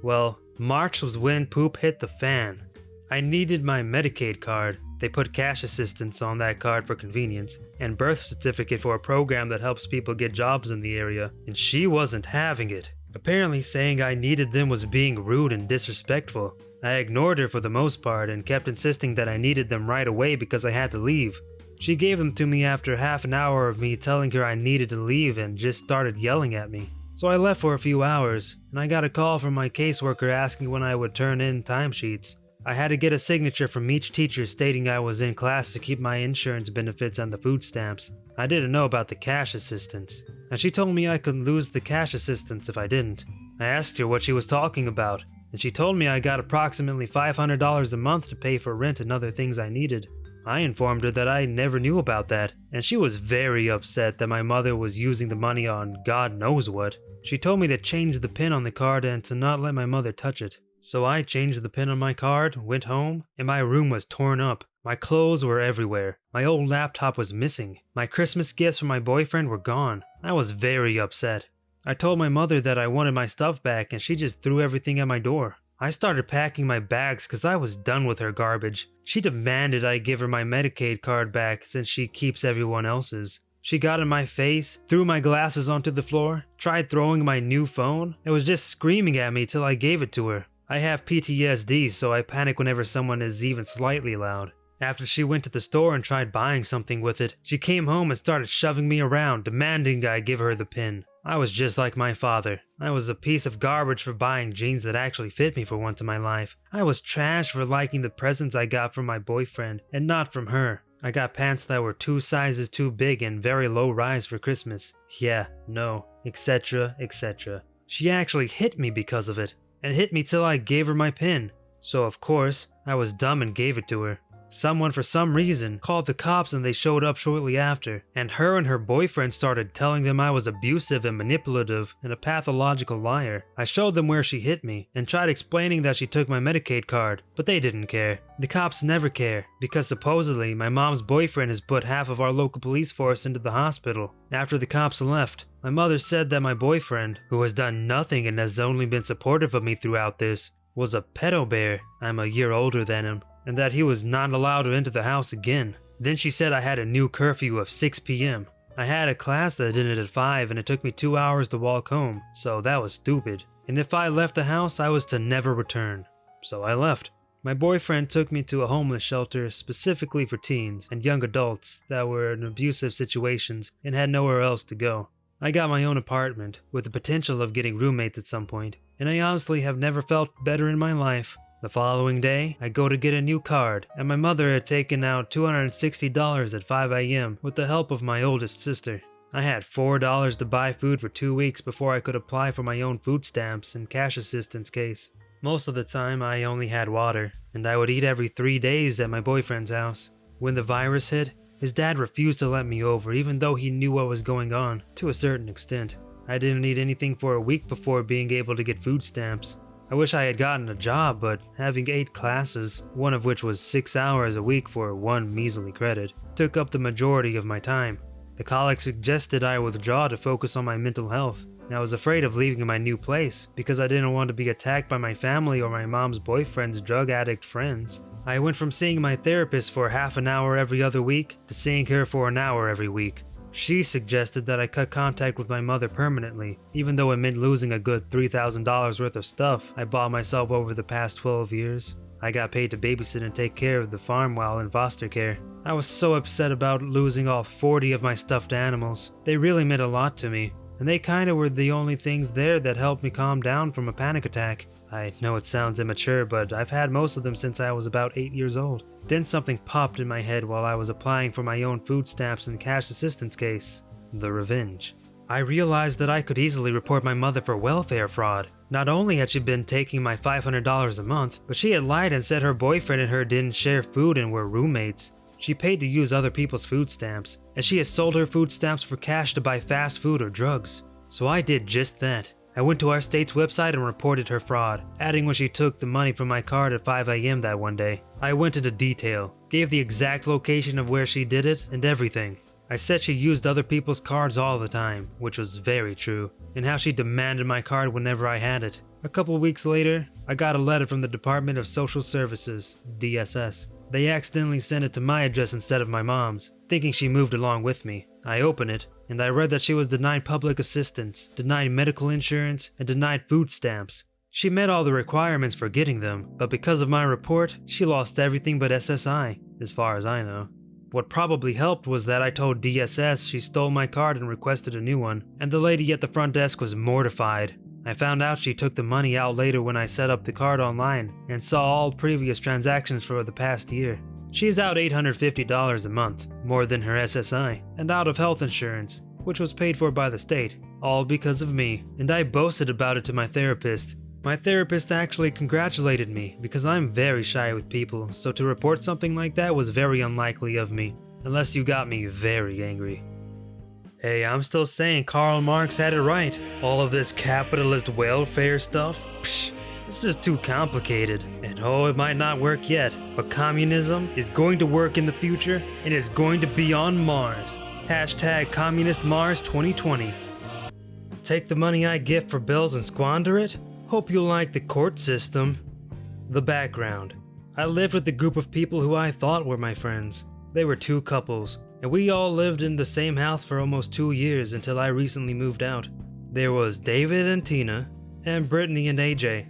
Well, March was when poop hit the fan. I needed my Medicaid card. They put cash assistance on that card for convenience, and birth certificate for a program that helps people get jobs in the area, and she wasn't having it. Apparently saying I needed them was being rude and disrespectful. I ignored her for the most part and kept insisting that I needed them right away because I had to leave. She gave them to me after half an hour of me telling her I needed to leave and just started yelling at me. So I left for a few hours, and I got a call from my caseworker asking when I would turn in timesheets. I had to get a signature from each teacher stating I was in class to keep my insurance benefits and the food stamps. I didn't know about the cash assistance, and she told me I could lose the cash assistance if I didn't. I asked her what she was talking about, and she told me I got approximately $500 a month to pay for rent and other things I needed. I informed her that I never knew about that, and she was very upset that my mother was using the money on God knows what. She told me to change the pin on the card and to not let my mother touch it. So I changed the pin on my card, went home, and my room was torn up. My clothes were everywhere. My old laptop was missing. My Christmas gifts from my boyfriend were gone. I was very upset. I told my mother that I wanted my stuff back and she just threw everything at my door. I started packing my bags because I was done with her garbage. She demanded I give her my Medicaid card back since she keeps everyone else's. She got in my face, threw my glasses onto the floor, tried throwing my new phone, and was just screaming at me till I gave it to her. I have PTSD, so I panic whenever someone is even slightly loud. After she went to the store and tried buying something with it, she came home and started shoving me around, demanding I give her the pin. I was just like my father. I was a piece of garbage for buying jeans that actually fit me for once in my life. I was trash for liking the presents I got from my boyfriend, and not from her. I got pants that were 2 sizes too big and very low rise for Christmas. Yeah, no, etc, etc. She actually hit me because of it, and hit me till I gave her my pin. So of course, I was dumb and gave it to her. Someone for some reason called the cops and they showed up shortly after, and her boyfriend started telling them I was abusive and manipulative and a pathological liar. I showed them where she hit me and tried explaining that she took my Medicaid card, but they didn't care. The cops never care, because supposedly my mom's boyfriend has put half of our local police force into the hospital. After the cops left, my mother said that my boyfriend, who has done nothing and has only been supportive of me throughout this, was a pedo bear. I'm a year older than him, and that he was not allowed to enter the house again. Then she said I had a new curfew of 6 p.m. I had a class that ended at 5 and it took me 2 hours to walk home, so that was stupid. And if I left the house, I was to never return. So I left. My boyfriend took me to a homeless shelter specifically for teens and young adults that were in abusive situations and had nowhere else to go. I got my own apartment, with the potential of getting roommates at some point, and I honestly have never felt better in my life. The following day, I go to get a new card, and my mother had taken out $260 at 5 a.m. with the help of my oldest sister. I had $4 to buy food for 2 weeks before I could apply for my own food stamps and cash assistance case. Most of the time, I only had water, and I would eat every 3 days at my boyfriend's house. When the virus hit, his dad refused to let me over even though he knew what was going on, to a certain extent. I didn't eat anything for a week before being able to get food stamps. I wish I had gotten a job, but having 8 classes, one of which was 6 hours a week for 1 measly credit, took up the majority of my time. The college suggested I withdraw to focus on my mental health. I was afraid of leaving my new place because I didn't want to be attacked by my family or my mom's boyfriend's drug addict friends. I went from seeing my therapist for half an hour every other week to seeing her for an hour every week. She suggested that I cut contact with my mother permanently, even though it meant losing a good $3,000 worth of stuff I bought myself over the past 12 years. I got paid to babysit and take care of the farm while in foster care. I was so upset about losing all 40 of my stuffed animals. They really meant a lot to me, and they kinda were the only things there that helped me calm down from a panic attack. I know it sounds immature, but I've had most of them since I was about 8 years old. Then something popped in my head while I was applying for my own food stamps and cash assistance case. The revenge. I realized that I could easily report my mother for welfare fraud. Not only had she been taking my $500 a month, but she had lied and said her boyfriend and her didn't share food and were roommates. She paid to use other people's food stamps, and she has sold her food stamps for cash to buy fast food or drugs. So I did just that. I went to our state's website and reported her fraud, adding when she took the money from my card at 5 a.m. that one day. I went into detail, gave the exact location of where she did it, and everything. I said she used other people's cards all the time, which was very true, and how she demanded my card whenever I had it. A couple weeks later, I got a letter from the Department of Social Services, DSS. They accidentally sent it to my address instead of my mom's, thinking she moved along with me. I opened it, and I read that she was denied public assistance, denied medical insurance, and denied food stamps. She met all the requirements for getting them, but because of my report, she lost everything but SSI, as far as I know. What probably helped was that I told DSS she stole my card and requested a new one, and the lady at the front desk was mortified. I found out she took the money out later when I set up the card online and saw all previous transactions for the past year. She's out $850 a month, more than her SSI, and out of health insurance, which was paid for by the state, all because of me, and I boasted about it to my therapist. My therapist actually congratulated me because I'm very shy with people, so to report something like that was very unlikely of me, unless you got me very angry. Hey, I'm still saying Karl Marx had it right. All of this capitalist welfare stuff? Psh, it's just too complicated. And oh, it might not work yet, but communism is going to work in the future and is going to be on Mars. Hashtag Communist Mars 2020. Take the money I get for bills and squander it? Hope you like the court system. The background. I lived with a group of people who I thought were my friends. They were 2 couples, and we all lived in the same house for almost 2 years until I recently moved out. There was David and Tina, and Brittany and AJ.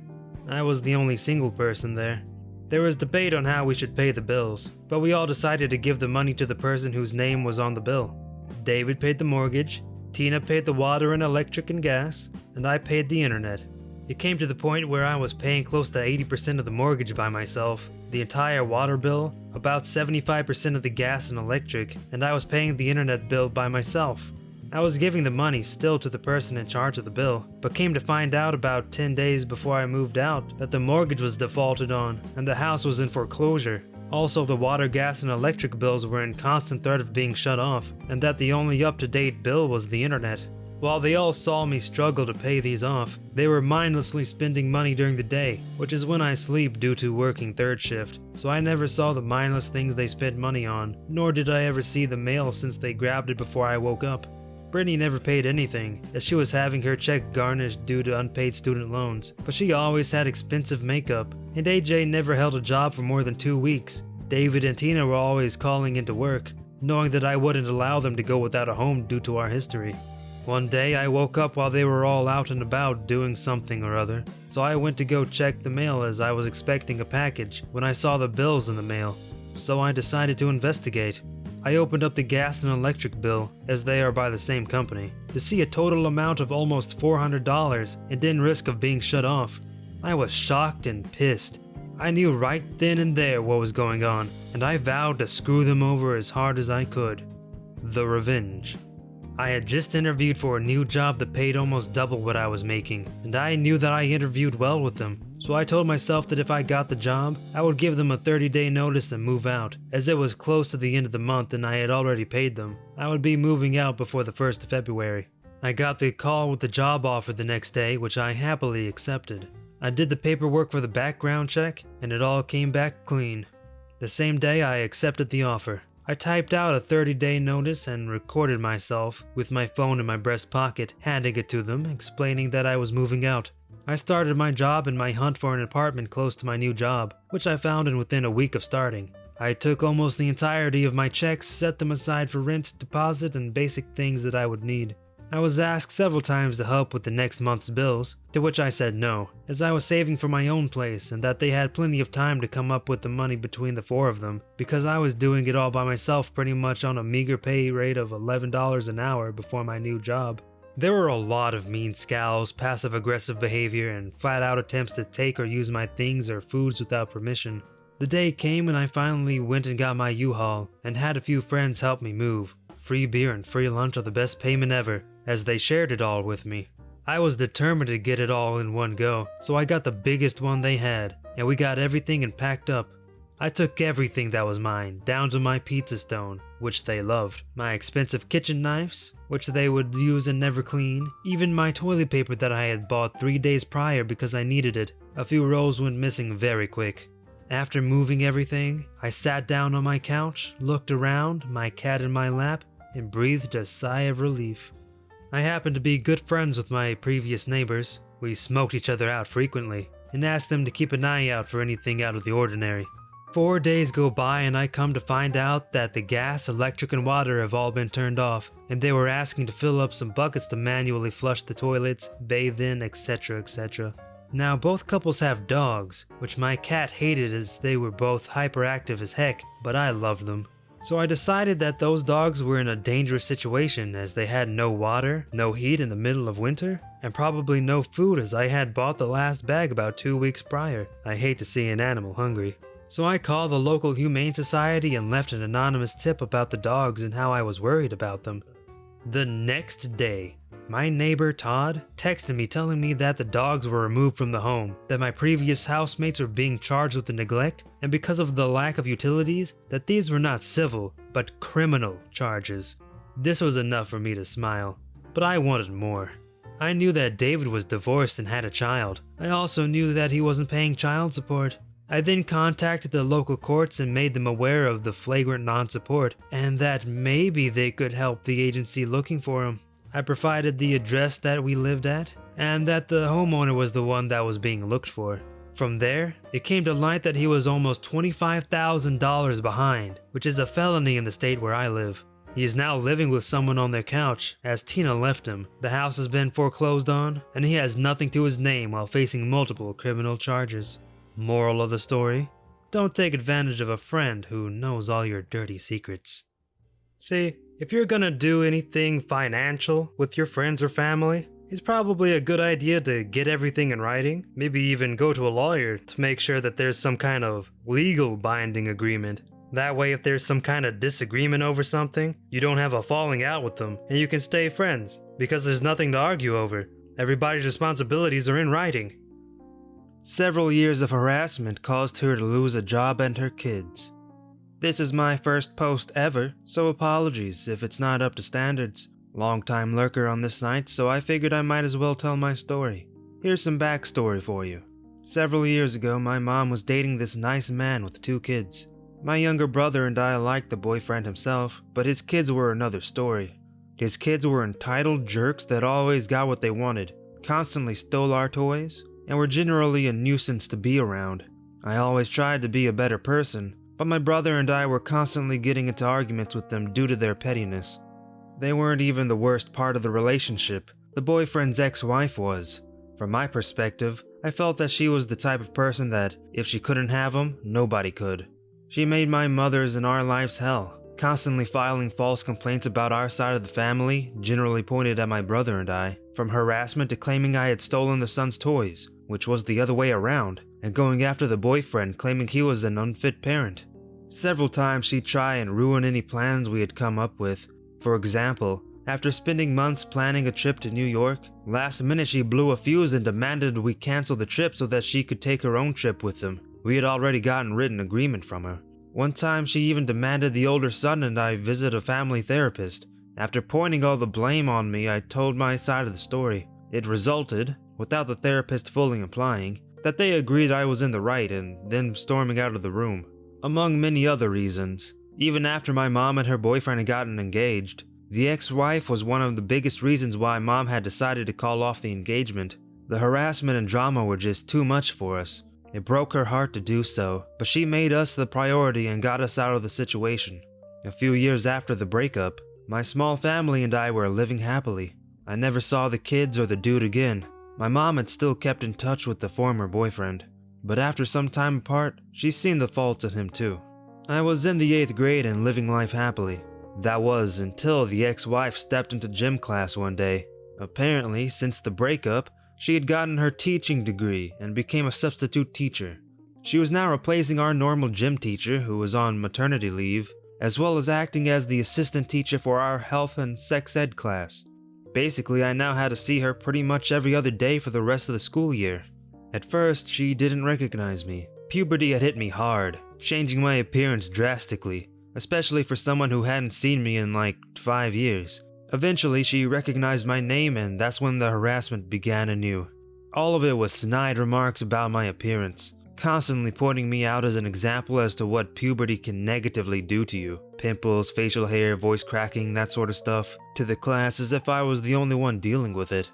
I was the only single person there. There was debate on how we should pay the bills, but we all decided to give the money to the person whose name was on the bill. David paid the mortgage, Tina paid the water and electric and gas, and I paid the internet. It came to the point where I was paying close to 80% of the mortgage by myself, the entire water bill, about 75% of the gas and electric, and I was paying the internet bill by myself. I was giving the money still to the person in charge of the bill, but came to find out about 10 days before I moved out that the mortgage was defaulted on and the house was in foreclosure. Also, the water, gas, and electric bills were in constant threat of being shut off, and that the only up-to-date bill was the internet. While they all saw me struggle to pay these off, they were mindlessly spending money during the day, which is when I sleep due to working third shift, so I never saw the mindless things they spent money on, nor did I ever see the mail since they grabbed it before I woke up. Brittany never paid anything, as she was having her check garnished due to unpaid student loans, but she always had expensive makeup, and AJ never held a job for more than 2 weeks. David and Tina were always calling into work, knowing that I wouldn't allow them to go without a home due to our history. One day I woke up while they were all out and about doing something or other, so I went to go check the mail as I was expecting a package when I saw the bills in the mail, so I decided to investigate. I opened up the gas and electric bill, as they are by the same company, to see a total amount of almost $400 and then risk of being shut off. I was shocked and pissed. I knew right then and there what was going on, and I vowed to screw them over as hard as I could. The Revenge. I had just interviewed for a new job that paid almost double what I was making, and I knew that I interviewed well with them, so I told myself that if I got the job, I would give them a 30-day notice and move out. As it was close to the end of the month and I had already paid them, I would be moving out before the 1st of February. I got the call with the job offer the next day, which I happily accepted. I did the paperwork for the background check, and it all came back clean. The same day I accepted the offer. I typed out a 30-day notice and recorded myself, with my phone in my breast pocket, handing it to them, explaining that I was moving out. I started my job and my hunt for an apartment close to my new job, which I found in within a week of starting. I took almost the entirety of my checks, set them aside for rent, deposit, and basic things that I would need. I was asked several times to help with the next month's bills, to which I said no, as I was saving for my own place and that they had plenty of time to come up with the money between the 4 of them, because I was doing it all by myself pretty much on a meager pay rate of $11 an hour before my new job. There were a lot of mean scowls, passive-aggressive behavior, and flat-out attempts to take or use my things or foods without permission. The day came and I finally went and got my U-Haul, and had a few friends help me move. Free beer and free lunch are the best payment ever, as they shared it all with me. I was determined to get it all in one go, so I got the biggest one they had, and we got everything and packed up. I took everything that was mine, down to my pizza stone, which they loved, my expensive kitchen knives, which they would use and never clean, even my toilet paper that I had bought 3 days prior because I needed it. A few rolls went missing very quick. After moving everything, I sat down on my couch, looked around, my cat in my lap, and breathed a sigh of relief. I happened to be good friends with my previous neighbors. We smoked each other out frequently, and asked them to keep an eye out for anything out of the ordinary. 4 days go by and I come to find out that the gas, electric, and water have all been turned off, and they were asking to fill up some buckets to manually flush the toilets, bathe in, etc, etc. Now both couples have dogs, which my cat hated as they were both hyperactive as heck, but I loved them. So I decided that those dogs were in a dangerous situation as they had no water, no heat in the middle of winter, and probably no food as I had bought the last bag about 2 weeks prior. I hate to see an animal hungry. So I called the local humane society and left an anonymous tip about the dogs and how I was worried about them. The next day, my neighbor Todd texted me telling me that the dogs were removed from the home, that my previous housemates were being charged with the neglect, and because of the lack of utilities, that these were not civil, but criminal charges. This was enough for me to smile, but I wanted more. I knew that David was divorced and had a child. I also knew that he wasn't paying child support. I then contacted the local courts and made them aware of the flagrant non-support, and that maybe they could help the agency looking for him. I provided the address that we lived at, and that the homeowner was the one that was being looked for. From there, it came to light that he was almost $25,000 behind, which is a felony in the state where I live. He is now living with someone on their couch, as Tina left him. The house has been foreclosed on, and he has nothing to his name while facing multiple criminal charges. Moral of the story: don't take advantage of a friend who knows all your dirty secrets. See, if you're gonna do anything financial with your friends or family, it's probably a good idea to get everything in writing, maybe even go to a lawyer to make sure that there's some kind of legal binding agreement. That way, if there's some kind of disagreement over something, you don't have a falling out with them, and you can stay friends, because there's nothing to argue over. Everybody's responsibilities are in writing. Several years of harassment caused her to lose a job and her kids. This is my first post ever, so apologies if it's not up to standards. Long-time lurker on this site, so I figured I might as well tell my story. Here's some backstory for you. Several years ago, my mom was dating this nice man with 2 kids. My younger brother and I liked the boyfriend himself, but his kids were another story. His kids were entitled jerks that always got what they wanted, constantly stole our toys, and were generally a nuisance to be around. I always tried to be a better person, but my brother and I were constantly getting into arguments with them due to their pettiness. They weren't even the worst part of the relationship. The boyfriend's ex-wife was. From my perspective, I felt that she was the type of person that, if she couldn't have him, nobody could. She made my mother's and our lives hell, constantly filing false complaints about our side of the family, generally pointed at my brother and I, from harassment to claiming I had stolen the son's toys, which was the other way around, and going after the boyfriend claiming he was an unfit parent. Several times she'd try and ruin any plans we had come up with. For example, after spending months planning a trip to New York, last minute she blew a fuse and demanded we cancel the trip so that she could take her own trip with them. We had already gotten written agreement from her. One time she even demanded the older son and I visit a family therapist. After pointing all the blame on me, I told my side of the story. It resulted, without the therapist fully implying, that they agreed I was in the right and then storming out of the room. Among many other reasons, even after my mom and her boyfriend had gotten engaged, the ex-wife was one of the biggest reasons why mom had decided to call off the engagement. The harassment and drama were just too much for us. It broke her heart to do so, but she made us the priority and got us out of the situation. A few years after the breakup, my small family and I were living happily. I never saw the kids or the dude again. My mom had still kept in touch with the former boyfriend, but after some time apart, she's seen the faults in him too. I was in the 8th grade and living life happily. That was until the ex-wife stepped into gym class one day. Apparently, since the breakup, she had gotten her teaching degree and became a substitute teacher. She was now replacing our normal gym teacher who was on maternity leave, as well as acting as the assistant teacher for our health and sex ed class. Basically, I now had to see her pretty much every other day for the rest of the school year. At first, she didn't recognize me. Puberty had hit me hard, changing my appearance drastically, especially for someone who hadn't seen me in like 5 years. Eventually, she recognized my name and that's when the harassment began anew. All of it was snide remarks about my appearance, constantly pointing me out as an example as to what puberty can negatively do to you. Pimples, facial hair, voice cracking, that sort of stuff, to the class as if I was the only one dealing with it.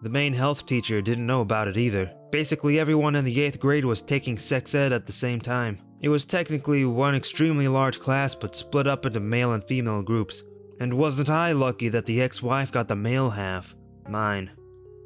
The main health teacher didn't know about it either. Basically everyone in the 8th grade was taking sex ed at the same time. It was technically one extremely large class but split up into male and female groups. And wasn't I lucky that the ex-wife got the male half? Mine.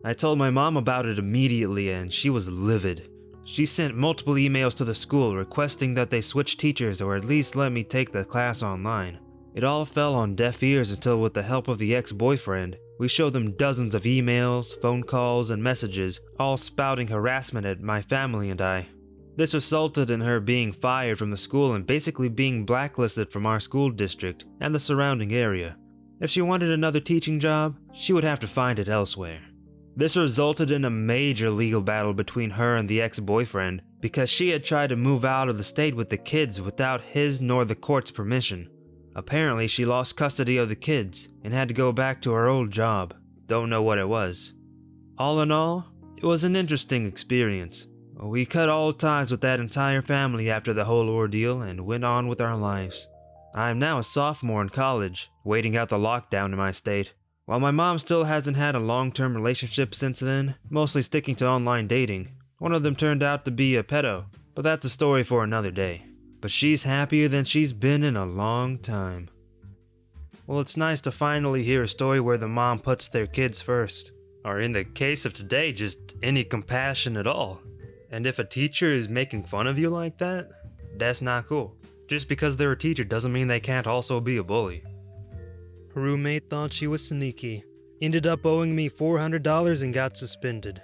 I told my mom about it immediately and she was livid. She sent multiple emails to the school requesting that they switch teachers or at least let me take the class online. It all fell on deaf ears until with the help of the ex-boyfriend, we showed them dozens of emails, phone calls, and messages, all spouting harassment at my family and I. This resulted in her being fired from the school and basically being blacklisted from our school district and the surrounding area. If she wanted another teaching job, she would have to find it elsewhere. This resulted in a major legal battle between her and the ex-boyfriend because she had tried to move out of the state with the kids without his nor the court's permission. Apparently, she lost custody of the kids and had to go back to her old job. Don't know what it was. All in all, it was an interesting experience. We cut all ties with that entire family after the whole ordeal and went on with our lives. I am now a sophomore in college, waiting out the lockdown in my state. While my mom still hasn't had a long-term relationship since then, mostly sticking to online dating. One of them turned out to be a pedo, but that's a story for another day. But she's happier than she's been in a long time. Well, it's nice to finally hear a story where the mom puts their kids first. Or in the case of today, just any compassion at all. And if a teacher is making fun of you like that, that's not cool. Just because they're a teacher doesn't mean they can't also be a bully. Her roommate thought she was sneaky. Ended up owing me $400 and got suspended.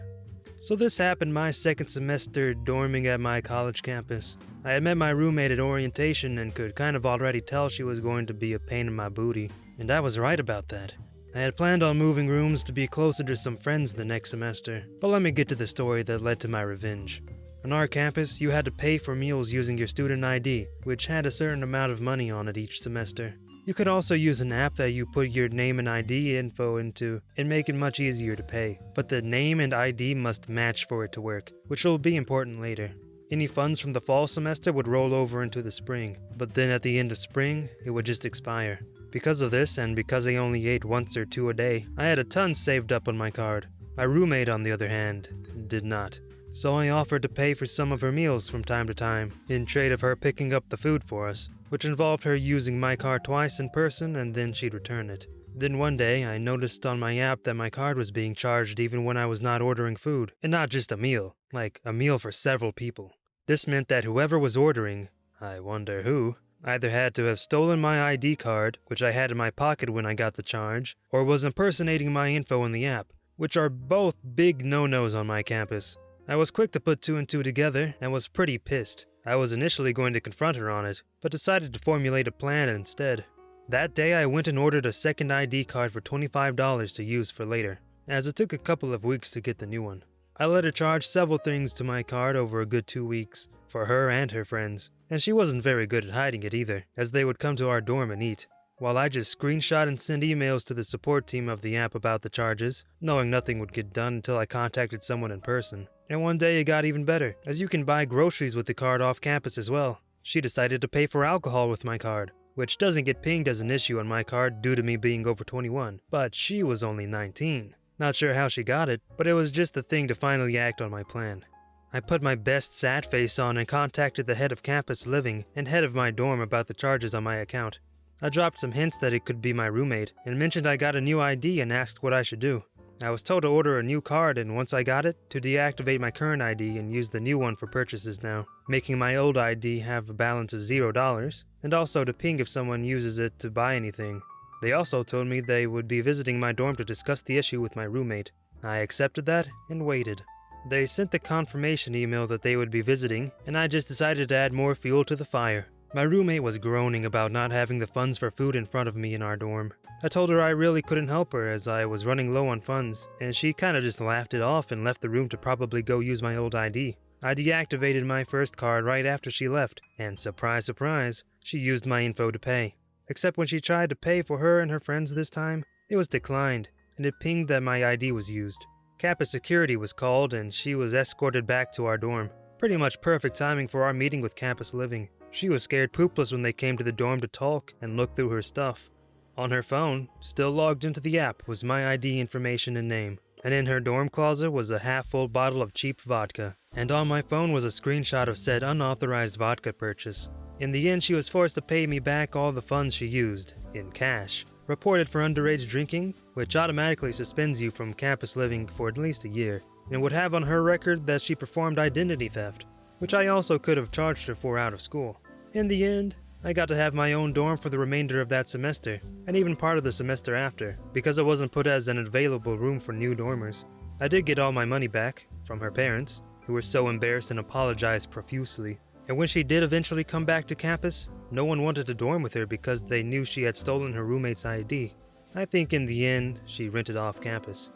So this happened my second semester dorming at my college campus. I had met my roommate at orientation and could kind of already tell she was going to be a pain in my booty. And I was right about that. I had planned on moving rooms to be closer to some friends the next semester, but let me get to the story that led to my revenge. On our campus, you had to pay for meals using your student ID, which had a certain amount of money on it each semester. You could also use an app that you put your name and ID info into and make it much easier to pay, but the name and ID must match for it to work, which will be important later. Any funds from the fall semester would roll over into the spring, but then at the end of spring, it would just expire. Because of this, and because I only ate once or two a day, I had a ton saved up on my card. My roommate, on the other hand, did not. So I offered to pay for some of her meals from time to time, in trade of her picking up the food for us, which involved her using my card twice in person and then she'd return it. Then one day, I noticed on my app that my card was being charged even when I was not ordering food, and not just a meal, like a meal for several people. This meant that whoever was ordering, I wonder who, either had to have stolen my ID card, which I had in my pocket when I got the charge, or was impersonating my info in the app, which are both big no-nos on my campus. I was quick to put two and two together and was pretty pissed. I was initially going to confront her on it, but decided to formulate a plan instead. That day I went and ordered a second ID card for $25 to use for later, as it took a couple of weeks to get the new one. I let her charge several things to my card over a good 2 weeks, for her and her friends, and she wasn't very good at hiding it either, as they would come to our dorm and eat, while I just screenshot and send emails to the support team of the app about the charges, knowing nothing would get done until I contacted someone in person. And one day it got even better, as you can buy groceries with the card off campus as well. She decided to pay for alcohol with my card, which doesn't get pinged as an issue on my card due to me being over 21, but she was only 19. Not sure how she got it, but it was just the thing to finally act on my plan. I put my best sad face on and contacted the head of campus living and head of my dorm about the charges on my account. I dropped some hints that it could be my roommate, and mentioned I got a new ID and asked what I should do. I was told to order a new card, and once I got it, to deactivate my current ID and use the new one for purchases now, making my old ID have a balance of $0, and also to ping if someone uses it to buy anything. They also told me they would be visiting my dorm to discuss the issue with my roommate. I accepted that and waited. They sent the confirmation email that they would be visiting, and I just decided to add more fuel to the fire. My roommate was groaning about not having the funds for food in front of me in our dorm. I told her I really couldn't help her as I was running low on funds, and she kinda just laughed it off and left the room to probably go use my old ID. I deactivated my first card right after she left, and surprise, surprise, she used my info to pay. Except when she tried to pay for her and her friends this time, it was declined, and it pinged that my ID was used. Campus security was called, and she was escorted back to our dorm. Pretty much perfect timing for our meeting with campus living. She was scared poopless when they came to the dorm to talk and look through her stuff. On her phone, still logged into the app, was my ID information and name. And in her dorm closet was a half-full bottle of cheap vodka. And on my phone was a screenshot of said unauthorized vodka purchase. In the end, she was forced to pay me back all the funds she used, in cash. Reported for underage drinking, which automatically suspends you from campus living for at least a year, and would have on her record that she performed identity theft, which I also could have charged her for out of school. In the end, I got to have my own dorm for the remainder of that semester, and even part of the semester after, because it wasn't put as an available room for new dormers. I did get all my money back, from her parents, who were so embarrassed and apologized profusely. And when she did eventually come back to campus, no one wanted to dorm with her because they knew she had stolen her roommate's ID. I think in the end, she rented off campus.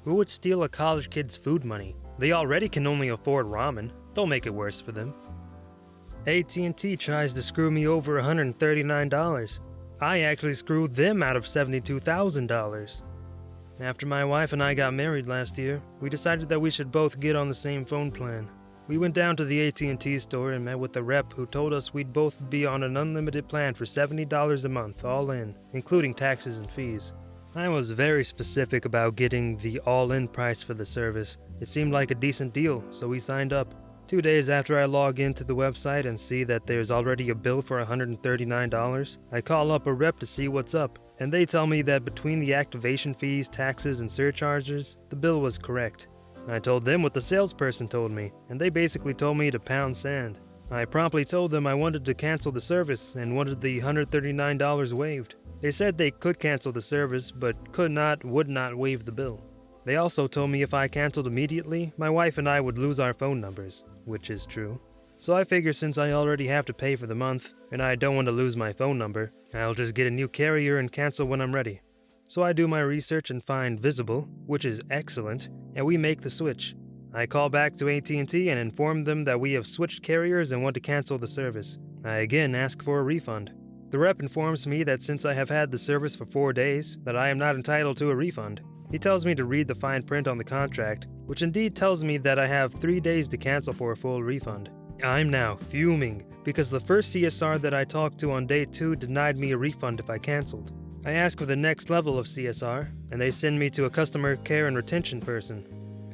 Who would steal a college kid's food money? They already can only afford ramen. Don't make it worse for them. AT&T tries to screw me over $139. I actually screwed them out of $72,000. After my wife and I got married last year, we decided that we should both get on the same phone plan. We went down to the AT&T store and met with the rep who told us we'd both be on an unlimited plan for $70 a month, all in, including taxes and fees. I was very specific about getting the all-in price for the service. It seemed like a decent deal, so we signed up. 2 days after I log into the website and see that there's already a bill for $139, I call up a rep to see what's up, and they tell me that between the activation fees, taxes, and surcharges, the bill was correct. I told them what the salesperson told me, and they basically told me to pound sand. I promptly told them I wanted to cancel the service and wanted the $139 waived. They said they could cancel the service, but would not waive the bill. They also told me if I canceled immediately, my wife and I would lose our phone numbers, which is true. So I figure since I already have to pay for the month, and I don't want to lose my phone number, I'll just get a new carrier and cancel when I'm ready. So I do my research and find Visible, which is excellent, and we make the switch. I call back to AT&T and inform them that we have switched carriers and want to cancel the service. I again ask for a refund. The rep informs me that since I have had the service for 4 days, that I am not entitled to a refund. He tells me to read the fine print on the contract, which indeed tells me that I have 3 days to cancel for a full refund. I'm now fuming, because the first CSR that I talked to on day 2 denied me a refund if I canceled. I asked for the next level of CSR, and they send me to a customer care and retention person.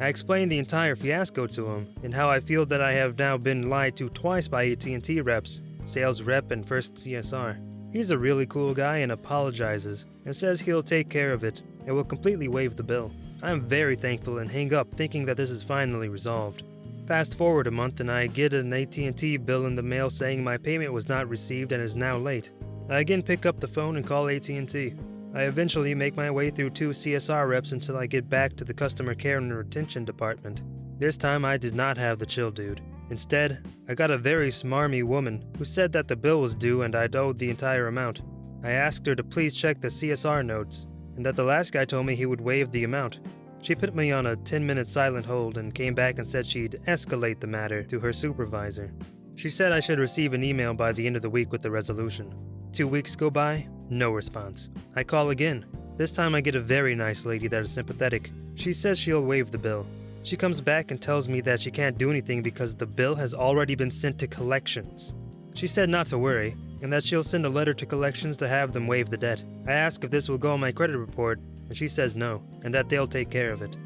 I explained the entire fiasco to him, and how I feel that I have now been lied to twice by AT&T reps, sales rep and first CSR. He's a really cool guy and apologizes, and says he'll take care of it, and will completely waive the bill. I am very thankful and hang up thinking that this is finally resolved. Fast forward a month and I get an AT&T bill in the mail saying my payment was not received and is now late. I again pick up the phone and call AT&T. I eventually make my way through 2 CSR reps until I get back to the customer care and retention department. This time I did not have the chill dude. Instead, I got a very smarmy woman who said that the bill was due and I'd owed the entire amount. I asked her to please check the CSR notes, and that the last guy told me he would waive the amount. She put me on a 10-minute silent hold and came back and said she'd escalate the matter to her supervisor. She said I should receive an email by the end of the week with the resolution. 2 weeks go by, no response. I call again. This time I get a very nice lady that is sympathetic. She says she'll waive the bill. She comes back and tells me that she can't do anything because the bill has already been sent to collections. She said not to worry, and that she'll send a letter to collections to have them waive the debt. I ask if this will go on my credit report, and she says no, and that they'll take care of it.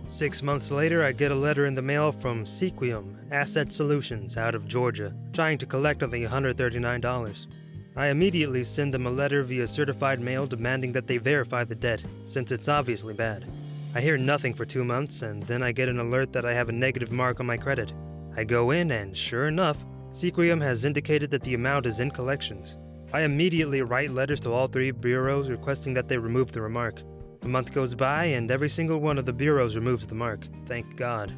6 months later, I get a letter in the mail from Sequium Asset Solutions out of Georgia, trying to collect on the $139. I immediately send them a letter via certified mail demanding that they verify the debt, since it's obviously bad. I hear nothing for 2 months, and then I get an alert that I have a negative mark on my credit. I go in, and sure enough, Sequium has indicated that the amount is in collections. I immediately write letters to all 3 bureaus requesting that they remove the remark. A month goes by, and every single one of the bureaus removes the mark. Thank God.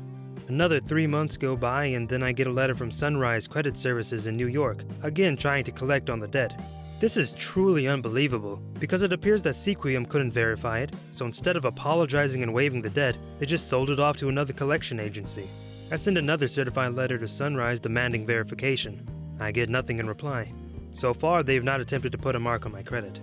Another 3 months go by, and then I get a letter from Sunrise Credit Services in New York, again trying to collect on the debt. This is truly unbelievable, because it appears that Sequium couldn't verify it, so instead of apologizing and waiving the debt, they just sold it off to another collection agency. I send another certified letter to Sunrise demanding verification. I get nothing in reply. So far, they've not attempted to put a mark on my credit.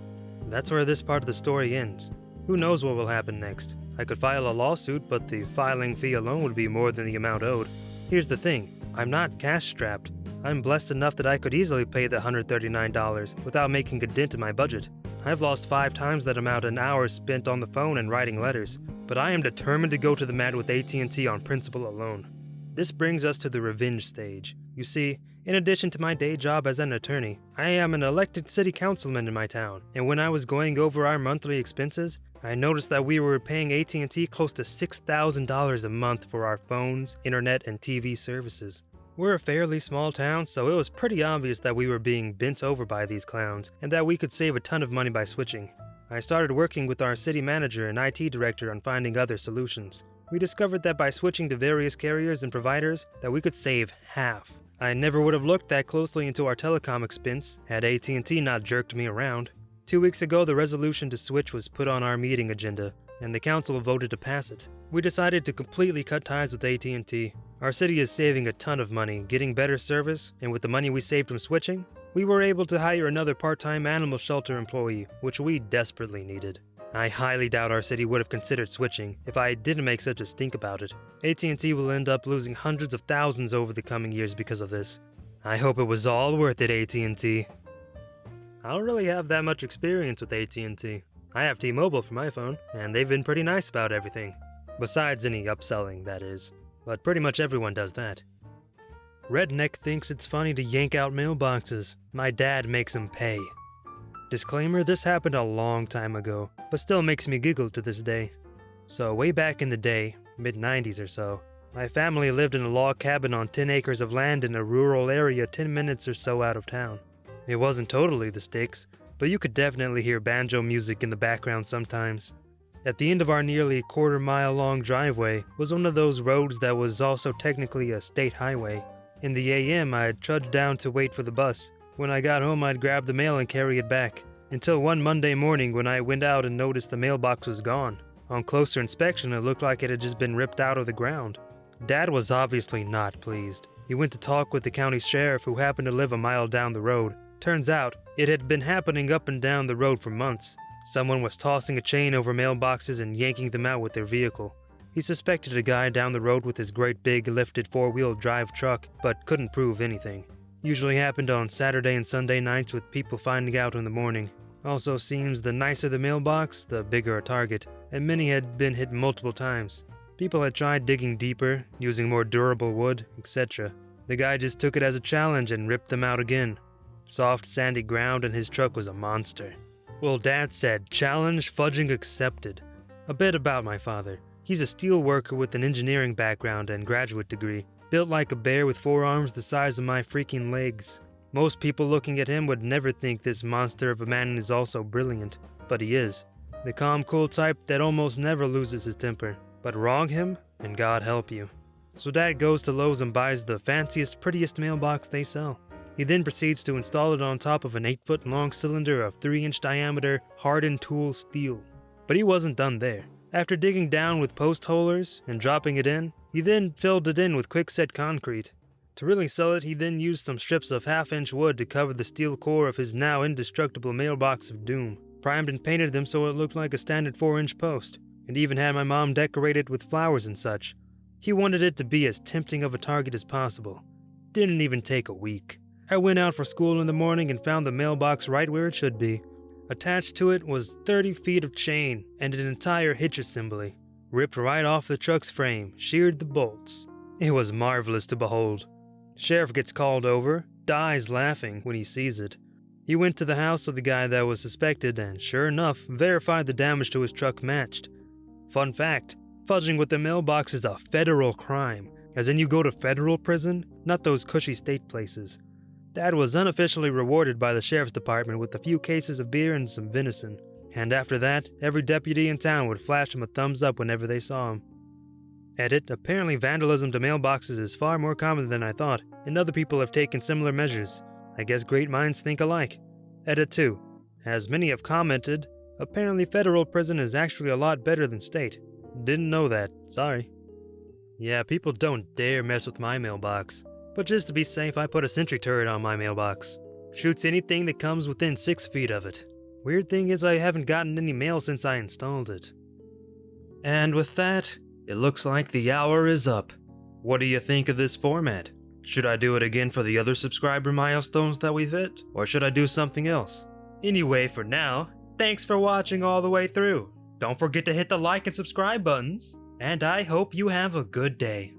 That's where this part of the story ends. Who knows what will happen next? I could file a lawsuit, but the filing fee alone would be more than the amount owed. Here's the thing, I'm not cash-strapped. I'm blessed enough that I could easily pay the $139 without making a dent in my budget. I've lost 5 times that amount in hours spent on the phone and writing letters, but I am determined to go to the mat with AT&T on principle alone. This brings us to the revenge stage. You see, in addition to my day job as an attorney, I am an elected city councilman in my town, and when I was going over our monthly expenses, I noticed that we were paying AT&T close to $6,000 a month for our phones, internet, and TV services. We're a fairly small town, so it was pretty obvious that we were being bent over by these clowns, and that we could save a ton of money by switching. I started working with our city manager and IT director on finding other solutions. We discovered that by switching to various carriers and providers, that we could save half. I never would have looked that closely into our telecom expense had AT&T not jerked me around. 2 weeks ago, the resolution to switch was put on our meeting agenda, and the council voted to pass it. We decided to completely cut ties with AT&T. Our city is saving a ton of money, getting better service, and with the money we saved from switching, we were able to hire another part-time animal shelter employee, which we desperately needed. I highly doubt our city would have considered switching if I didn't make such a stink about it. AT&T will end up losing hundreds of thousands over the coming years because of this. I hope it was all worth it, AT&T. I don't really have that much experience with AT&T. I have T-Mobile for my phone, and they've been pretty nice about everything. Besides any upselling, that is. But pretty much everyone does that. Redneck thinks it's funny to yank out mailboxes. My dad makes him pay. Disclaimer, this happened a long time ago, but still makes me giggle to this day. So way back in the day, mid-90s or so, my family lived in a log cabin on 10 acres of land in a rural area 10 minutes or so out of town. It wasn't totally the sticks, but you could definitely hear banjo music in the background sometimes. At the end of our nearly quarter-mile-long driveway was one of those roads that was also technically a state highway. In the AM, I'd trudge down to wait for the bus. When I got home, I'd grab the mail and carry it back. Until one Monday morning when I went out and noticed the mailbox was gone. On closer inspection, it looked like it had just been ripped out of the ground. Dad was obviously not pleased. He went to talk with the county sheriff who happened to live a mile down the road. Turns out, it had been happening up and down the road for months. Someone was tossing a chain over mailboxes and yanking them out with their vehicle. He suspected a guy down the road with his great big lifted 4-wheel drive truck, but couldn't prove anything. Usually happened on Saturday and Sunday nights with people finding out in the morning. Also seems the nicer the mailbox, the bigger a target, and many had been hit multiple times. People had tried digging deeper, using more durable wood, etc. The guy just took it as a challenge and ripped them out again. Soft, sandy ground, and his truck was a monster. Well, Dad said, challenge fudging accepted. A bit about my father. He's a steel worker with an engineering background and graduate degree, built like a bear with forearms the size of my freaking legs. Most people looking at him would never think this monster of a man is also brilliant, but he is. The calm, cool type that almost never loses his temper. But wrong him, and God help you. So Dad goes to Lowe's and buys the fanciest, prettiest mailbox they sell. He then proceeds to install it on top of an 8-foot long cylinder of 3-inch diameter hardened tool steel. But he wasn't done there. After digging down with post holers and dropping it in, he then filled it in with quickset concrete. To really sell it, he then used some strips of 1/2-inch wood to cover the steel core of his now indestructible mailbox of doom, primed and painted them so it looked like a standard 4-inch post, and even had my mom decorate it with flowers and such. He wanted it to be as tempting of a target as possible. Didn't even take a week. I went out for school in the morning and found the mailbox right where it should be. Attached to it was 30 feet of chain and an entire hitch assembly, ripped right off the truck's frame, sheared the bolts. It was marvelous to behold. Sheriff gets called over, dies laughing when he sees it. He went to the house of the guy that was suspected and, sure enough, verified the damage to his truck matched. Fun fact, fudging with the mailbox is a federal crime, as in you go to federal prison, not those cushy state places. Dad was unofficially rewarded by the sheriff's department with a few cases of beer and some venison, and after that, every deputy in town would flash him a thumbs up whenever they saw him. Edit, apparently vandalism to mailboxes is far more common than I thought, and other people have taken similar measures. I guess great minds think alike. Edit 2, as many have commented, apparently federal prison is actually a lot better than state. Didn't know that, sorry. Yeah, people don't dare mess with my mailbox. But just to be safe, I put a sentry turret on my mailbox. Shoots anything that comes within 6 feet of it. Weird thing is I haven't gotten any mail since I installed it. And with that, it looks like the hour is up. What do you think of this format? Should I do it again for the other subscriber milestones that we've hit? Or should I do something else? Anyway, for now, thanks for watching all the way through. Don't forget to hit the like and subscribe buttons. And I hope you have a good day.